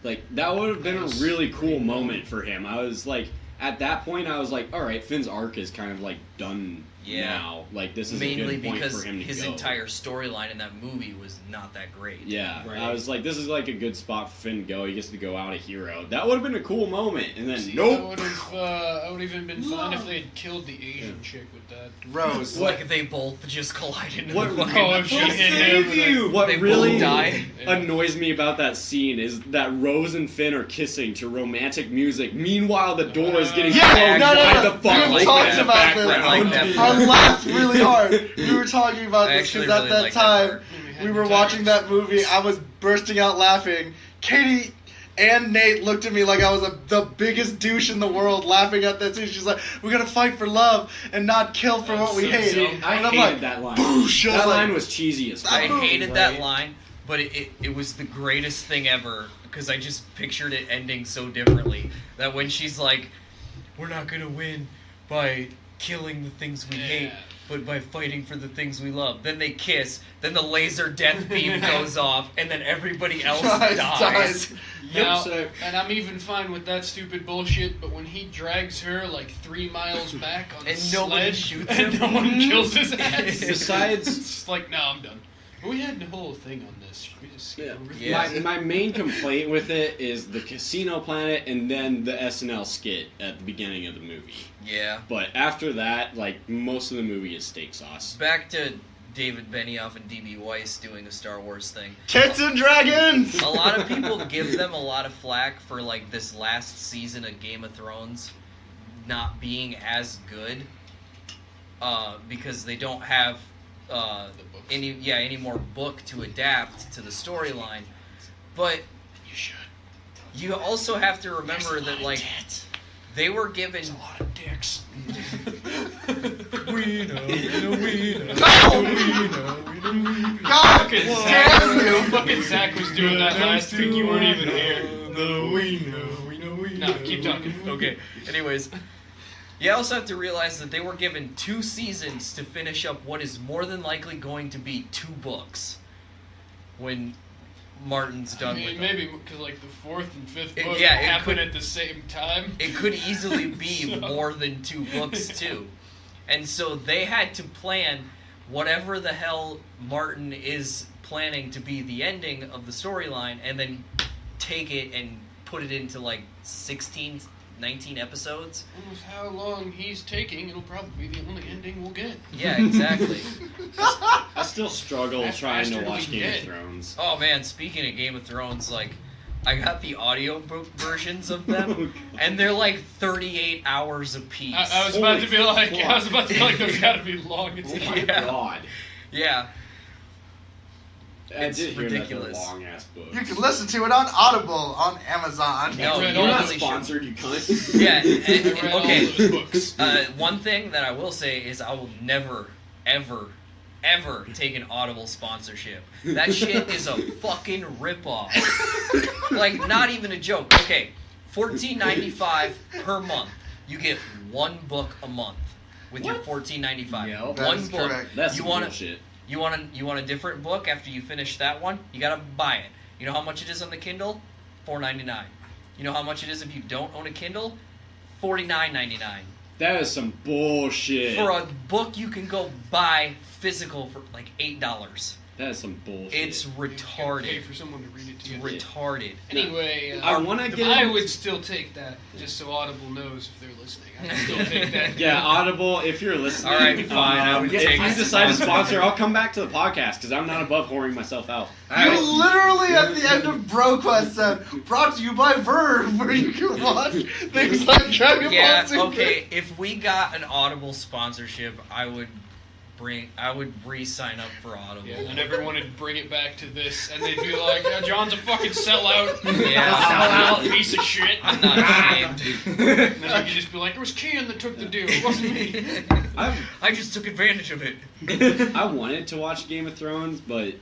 Like, that would have been a Nice. really cool Great moment for him. I was like, at that point, I was like, alright, Finn's arc is kind of like done Yeah. now. Like, this is Mainly a good point because for him to his go. entire storyline in that movie was not that great. Yeah, Right. I was like, this is like a good spot for Finn to go. He gets to go out a hero. That would have been a cool moment. And then, See, nope. I would have even been fine if they had killed the Asian chick with that. Rose. Like they both just collide into What- the Oh, if she hit him, and then- What They both really die. annoys me about that scene is that Rose and Finn are kissing to romantic music. Meanwhile, the door is getting Yeah, blown no, no, by no. the We fuck were like talking that. about this. I like that I part. laughed really hard. We were talking about I this actually because really at that like that time part. we were watching that movie. I was bursting out laughing. Katie and Nate looked at me like I was the biggest douche in the world, laughing at that scene. She's like, "We're gonna fight for love and not kill for what we That's hate." so And I I'm hated like, that line. "Boosh!" I That was like, line was cheesy as fuck. I hated Right. that line, but it was the greatest thing ever because I just pictured it ending so differently. That when she's like, "We're not gonna win by killing the things we hate, but by fighting for the things we love." Then they kiss. Then the laser death beam goes off, and then everybody else dies. Now, so- and I'm even fine with that stupid bullshit, but when he drags her like 3 miles back on And the nobody sled, shoots and him? no one kills his ass. Besides- it's just like, no, I'm done. But we had the whole thing on this. Should we just skip over this? Yeah. My main complaint with it is the casino planet and then the SNL skit at the beginning of the movie. Yeah. But after that, like, most of the movie is steak sauce. Back to David Benioff and D.B. Weiss doing a Star Wars thing. "Tits and dragons." A lot of people give them a lot of flack for like this last season of Game of Thrones not being as good because they don't have any more book to adapt to the storyline. But You should. you also have to remember that like they were given There's a lot of dicks. we know. God Fucking damn you! Fucking Zach was doing that last week. You weren't even here. we know. No, keep talking. Okay. Anyways, you also have to realize that they were given 2 seasons to finish up what is more than likely going to be 2 books when Martin's done with them. Maybe because like the 4th and 5th It- book yeah, it happen could- at the same time. It could easily be So- more than 2 books too. And so they had to plan whatever the hell Martin is planning to be the ending of the storyline and then take it and put it into like 16, 19 episodes. With how long he's taking, it'll probably be the only ending we'll get. Yeah, exactly. I still struggle That trying to bastard watch will be Game of dead. Thrones. Oh man, speaking of Game of Thrones, like I got the audiobook versions of them, and they're like 38 hours a piece. I was about Holy to be like, fuck. those gotta be long as Oh hell. my Yeah. god. Yeah, I It's did hear ridiculous. that long ass book. You can listen to it on Audible on Amazon. No, read you all You're not really should. sponsored, you cunt. Yeah, I read all okay. those books. One thing that I will say is I will never, ever, ever take an Audible sponsorship. That shit is a fucking ripoff. Like, not even a joke. Okay, $14.95 per month. You get 1 book a month with your $14.95. Yep. That One is book. correct. That's You some wanna- bullshit. You want a different book after you finish that one? You gotta buy it. You know how much it is on the Kindle? $4.99. You know how much it is if you don't own a Kindle? $49.99. That is some bullshit. For a book you can go buy physical for like $8. That is some bullshit. It's You gotta pay retarded. for someone to read it to It's you. retarded. Anyway, I want to get. I would still take that, just so Audible knows if they're listening. I'd still take that. Yeah, Audible, if you're listening. All right, fine, I would if take you it. decide to sponsor, I'll come back to the podcast because I'm not above whoring myself out. You literally at the end of BroQuest said, "Brought to you by Verve," where you can watch things like Dragon Yeah, Ball Super. okay. If we got an Audible sponsorship, I would re-sign up for Audible. Yeah, and everyone would bring it back to this, and they'd be like, John's a fucking sellout. Yeah. Sellout, piece of shit. I'm not ashamed. And then you could just be like, it was Kien that took the deal, it wasn't me. I just took advantage of it. I wanted to watch Game of Thrones, but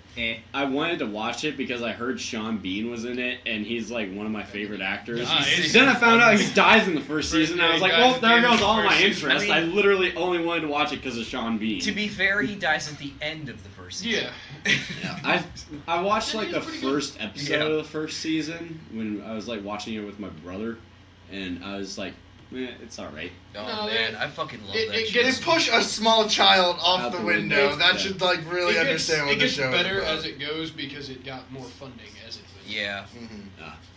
I wanted to watch it because I heard Sean Bean was in it, and he's like one of my favorite actors. Nice. Then I found out he dies in the first season, and I was like, well, there goes all my first interest. season. I literally only wanted to watch it because of Sean Bean. To be fair, he dies at the end of the first season. Yeah. I watched That like is the pretty good. first episode Yeah. of the first season when I was like watching it with my brother, and I was like, it's alright. Oh No, man, I fucking love that it shit. They push a small child off Out the the window. window. That Yeah. should like really It gets, understand what it the gets show better is about. as it goes because it got more funding as it went. Yeah. Mhm.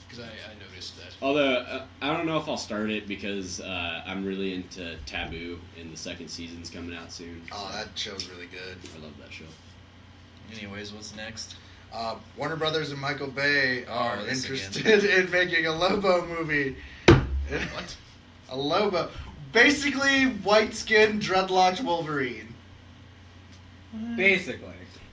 Because I noticed that. Although I don't know if I'll start it because I'm really into Taboo, and the second season's coming out soon. Oh, that show's really good. I love that show. Anyways, what's next? Warner Brothers and Micheal Bay are Oh, this interested in making a Lobo movie. What? A Lobo. Basically, white-skinned, dreadlocked Wolverine. Basically.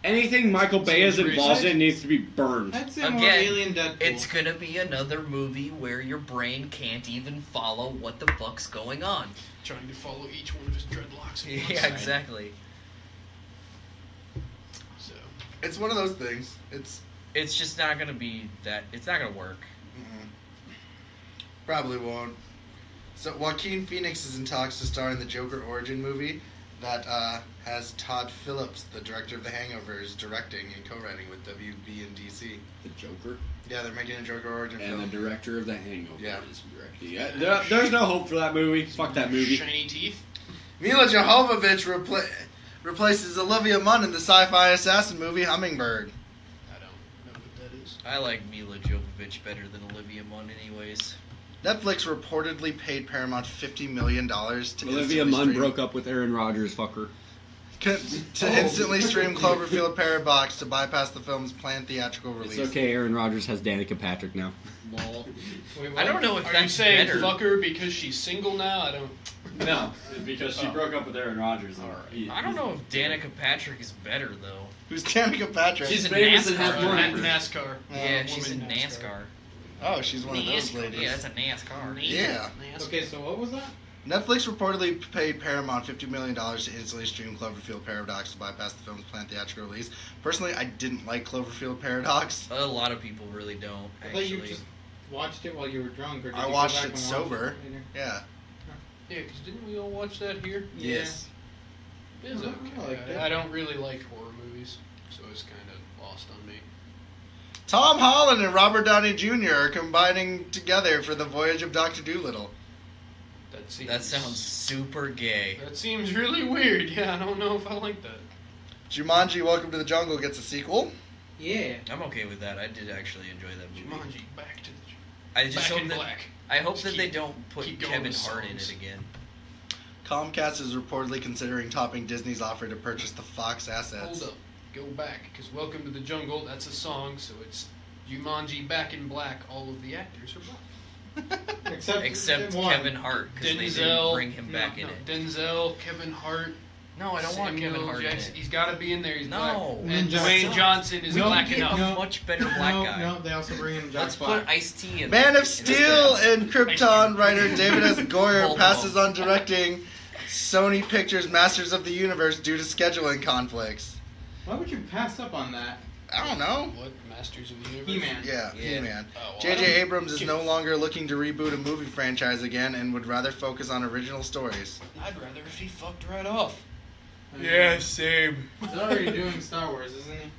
Anything Michael Bay is Seems involved racist. in needs to be burned. I'd say more Again, Alien Deadpool. It's gonna be another movie where your brain can't even follow what the fuck's going on. Trying to follow each one of his dreadlocks. at once. Yeah, exactly. So, It's one of those things. It's just not gonna be that. It's not gonna work. Probably won't. So Joaquin Phoenix is in talks to star in the Joker origin movie that has Todd Phillips, the director of The Hangovers, directing and co-writing with WB and DC. The Joker Yeah, they're making a Joker origin and film. the director of The Hangover Yeah. is directing. There's no hope for that movie. Fuck that movie. shiny teeth. Mila Jovovich replaces Olivia Munn in the sci-fi assassin movie Hummingbird. I don't know what that is. I like Mila Jovovich better than Olivia Munn, anyways. Netflix reportedly paid Paramount $50 million to Olivia instantly Munn stream- broke up with Aaron Rodgers, fucker. to instantly stream Cloverfield Paradox to bypass the film's planned theatrical release. It's okay, Aaron Rodgers has Danica Patrick now. Lol. Wait, I don't know if Are you that's saying better. fuck her because she's single now? I don't. No, because she Oh. broke up with Aaron Rodgers. I don't know if Danica Patrick is better though. Who's Danica Patrick? She's in famous and has NASCAR. money. NASCAR. Yeah, she's in woman NASCAR. Oh, she's one of those ladies. Yeah, that's a NASCAR. Yeah. Okay, so what was that? Netflix reportedly paid Paramount $50 million to instantly stream Cloverfield Paradox to bypass the film's planned theatrical release. Personally, I didn't like Cloverfield Paradox. A lot of people really don't. I thought you Actually, just watched it while you were drunk, or did I you watched go back it and sober. Watch it later? Yeah. Yeah, because didn't we all watch that here? Yes. It is Oh, okay. I liked it. I don't really like horror movies, so it's kind of lost on me. Tom Holland and Robert Downey Jr. are combining together for the Voyage of Dr. Dolittle. that sounds super gay. That seems really weird. Yeah, I don't know if I like that. Jumanji: Welcome to the Jungle gets a sequel. Yeah. I'm okay with that. I did actually enjoy that movie. Jumanji, back to the. I just Back hope in that black. I hope Just that keep- they don't put keep going Kevin with Hart in songs. it again. Comcast is reportedly considering topping Disney's offer to purchase the Fox assets. Hold up, go back, because Welcome to the Jungle, that's a song, so it's Jumanji, Back in Black. All of the actors are black. Except one. Kevin Hart, because they didn't Denzel, bring him back in it. Denzel, Kevin Hart. No, I don't want Samuel Kevin Hart Jackson. in it. He's got to be in there. He's No. black. And Ninja. Dwayne Johnson is No, black Get enough. a No. much better black no, guy. no, they also bring in Jack Let's Black. put Ice-T in Man there of Steel and Krypton writer David S. Goyer Both of passes them. on directing Sony Pictures Masters of the Universe due to scheduling conflicts. Why would you pass up on that? I don't know. What? Masters of the Universe? He-Man. Yeah, Yeah. He-Man. Oh, well, I J.J. don't Abrams is give no a longer looking to reboot a movie franchise again and would rather focus on original stories. I'd rather if he fucked right off. I mean, same. He's already doing Star Wars, isn't he?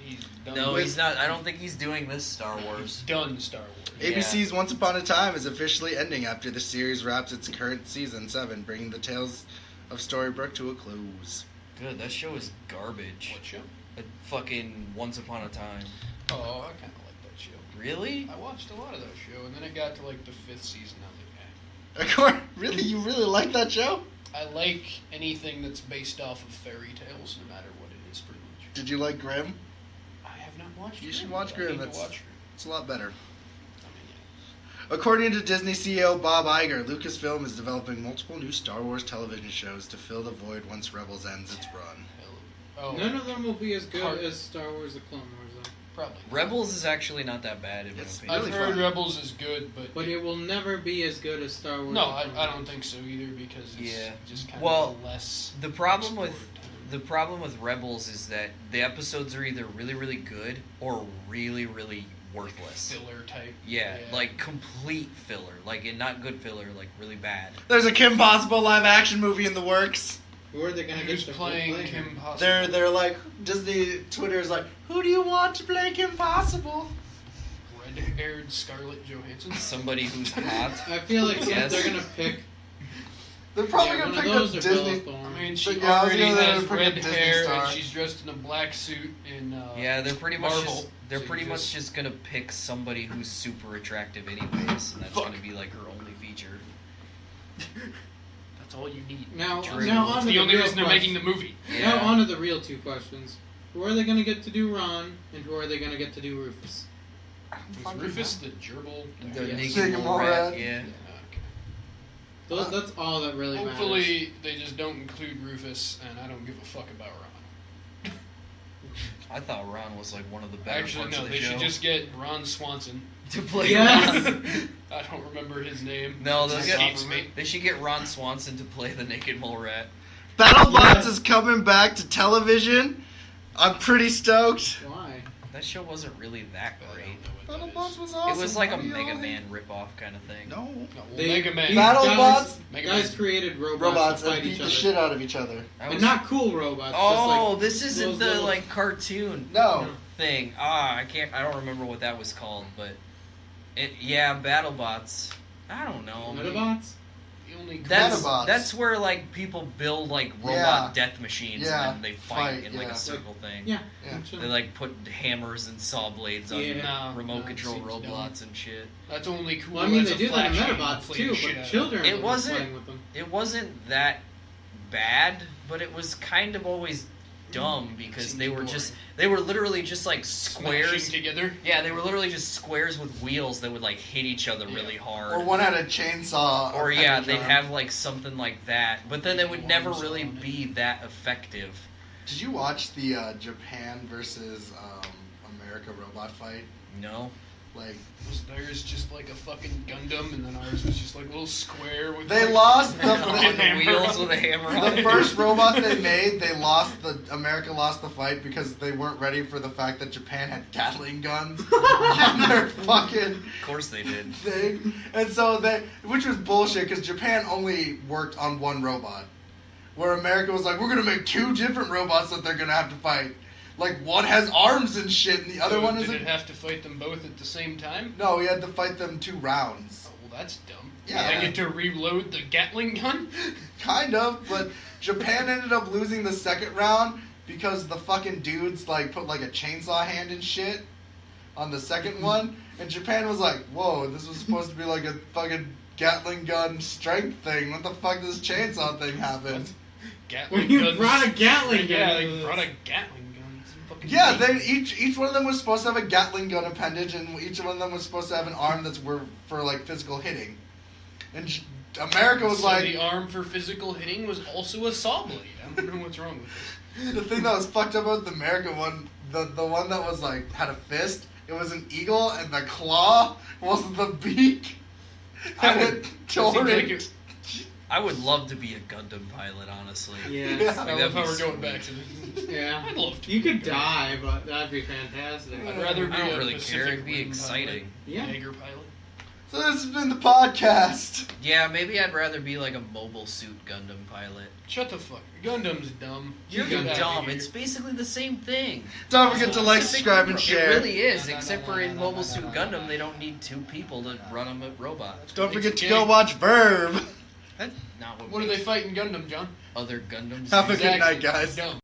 He's done. No, he's not. I don't think he's doing this Star He's Wars. done Star Wars. ABC's Once Upon a Time is officially ending after the series wraps its current season 7, bringing the tales of Storybrooke to a close. Good, that show is garbage. What show? Fucking Once Upon a Time. Oh, I kind of like that show. Really? I watched a lot of that show, and then it got to like the 5th season. I was like, Really? You really like that show? I like anything that's based off of fairy tales, no matter what it is, pretty much. Did you like Grimm? I have not watched. You Grimm, should watch but I Grimm. need to It's, watch Grimm. it's a lot better. I mean, According to Disney CEO Bob Iger, Lucasfilm is developing multiple new Star Wars television shows to fill the void once Rebels ends its run. Oh, None of them will be as good Hard. as Star Wars: The Clone Wars, though. probably. not. Rebels is actually not that bad in my It's opinion. really I've heard fun. Rebels is good, but But it will never be as good as Star Wars. no, The Clone I don't Wars. think so either because it's Yeah. just kind Well, of less. The problem with explored time. the problem with Rebels is that the episodes are either really really good or really really worthless. filler type. Yeah, like complete filler, like and not good filler, like really bad. There's a Kim Possible live action movie in the works. Who are they going to Who's get to playing play Kim him? Possible? They're like Disney Twitter is like, who do you want to play Kim Possible? Red-haired Scarlett Johansson. Somebody who's hot. I feel like Yes. they're going to pick. They're probably yeah, gonna one pick of those a or Disney. Bella Thorne. I mean, she Yeah, I was already gonna say has they're red pretty Disney hair star. and she's dressed in a black suit in. Yeah, they're pretty much Marvel. just they're So you pretty much just- just gonna pick somebody who's super attractive anyways, and that's Fuck. gonna be like her only feature. That's all you need. Now, True. now It's on to the the only real reason they're making the question. movie. Now on to the real two questions. Who are they going to get to do Ron, and who are they going to get to do Rufus? Was Rufus the gerbil? The Yeah. naked Naked mole mole rat, rat. yeah. Those, that's all that really matters. Hopefully they just don't include Rufus, and I don't give a fuck about Ron. I thought Ron was like one of the better Actually, parts no, of the they show. should just get Ron Swanson. to play Yes. Ron. I don't remember his name. No, It they'll escapes get, me. they should get Ron Swanson to play the naked mole rat. BattleBots is coming back to television. I'm pretty stoked. Why? That show wasn't really that I great. don't know what that BattleBots is. was awesome. It was like a What do y'all Mega think? Man ripoff kind of thing. No. No, well, They- Mega Man. these BattleBots? guys, Mega guys Man. created robots Robots to that fight beat each the other. shit out of each other. I And was- not cool robots. Oh, just this isn't those the little- like cartoon No. thing. I don't remember what that was called, but BattleBots. I don't know. like Metabots? The only Metabots. That's where like people build like robot Yeah. death machines Yeah. and then they fight Fight, in like yeah. a circle thing. Yeah. Yeah. They like put hammers and saw blades on Yeah. No, remote no, it control seems robots and shit. That's only cool. Well, I mean, as they a do that in Flash game, Metabots play too, the shit out but of children It are wasn't- playing with them. It wasn't that bad, but it was kind of always dumb because Seems they were boring. they were literally just like Smashing squares. together. Yeah, they were literally just squares with wheels that would like hit each other really hard. Or one had a chainsaw. Or yeah, appendage they'd on. have like something like that, but then it would never Arms really on it. be that effective. Did you watch the Japan versus America robot fight? No. Like Was theirs just like a fucking Gundam, and then ours was just like a little square with. they like, lost On fucking the hammer wheels on with a it. hammer on the it. first robot they made. America lost the fight because they weren't ready for the fact that Japan had Gatling guns on their fucking Of course they did. thing, and so which was bullshit because Japan only worked on one robot, where America was like, we're gonna make two different robots that they're gonna have to fight. Like one has arms and shit, and the other So one did isn't. it have to fight them both at the same time? No, we had to fight them 2 rounds. Oh, well, that's dumb. Yeah. They get to reload the Gatling gun? Kind of, but Japan ended up losing the second round because the fucking dudes like put like a chainsaw hand and shit on the second one, and Japan was like, whoa, this was supposed to be like a fucking Gatling gun strength thing. What the fuck does this chainsaw thing happen? Gatling When you guns. brought a Gatling gun. Yeah, they brought a Gatling gun. It's fucking Yeah, neat. they each one of them was supposed to have a Gatling gun appendage, and each one of them was supposed to have an arm that's for like physical hitting. And America was So like, the arm for physical hitting was also a saw blade. I don't know what's wrong with this. the thing that was fucked up about the American one, the one that was like had a fist, it was an eagle, and the claw was the beak, and it tore Seems like it. it- I would love to be a Gundam pilot, honestly. Yeah. Yeah. I That'd love how be we're going sweet. back to this. Yeah. I'd love to. You be a could pilot. die, but that'd be fantastic. I'd rather be I don't a really Pacific care. It'd be Rim exciting. Yeah. Pilot, Jaeger pilot. So this has been the podcast. Yeah, maybe I'd rather be like a mobile suit Gundam pilot. Shut the fuck. Gundam's dumb. You're Get outta dumb. here. It's basically the same thing. Don't forget to like, subscribe, and It share. really is, except for in Mobile Suit Gundam, they don't need two people to run a robot. Don't forget to Okay. go watch Verb. That's not what What do they fight in Gundam, John? other Gundams Have a do. good night, guys. Dumb.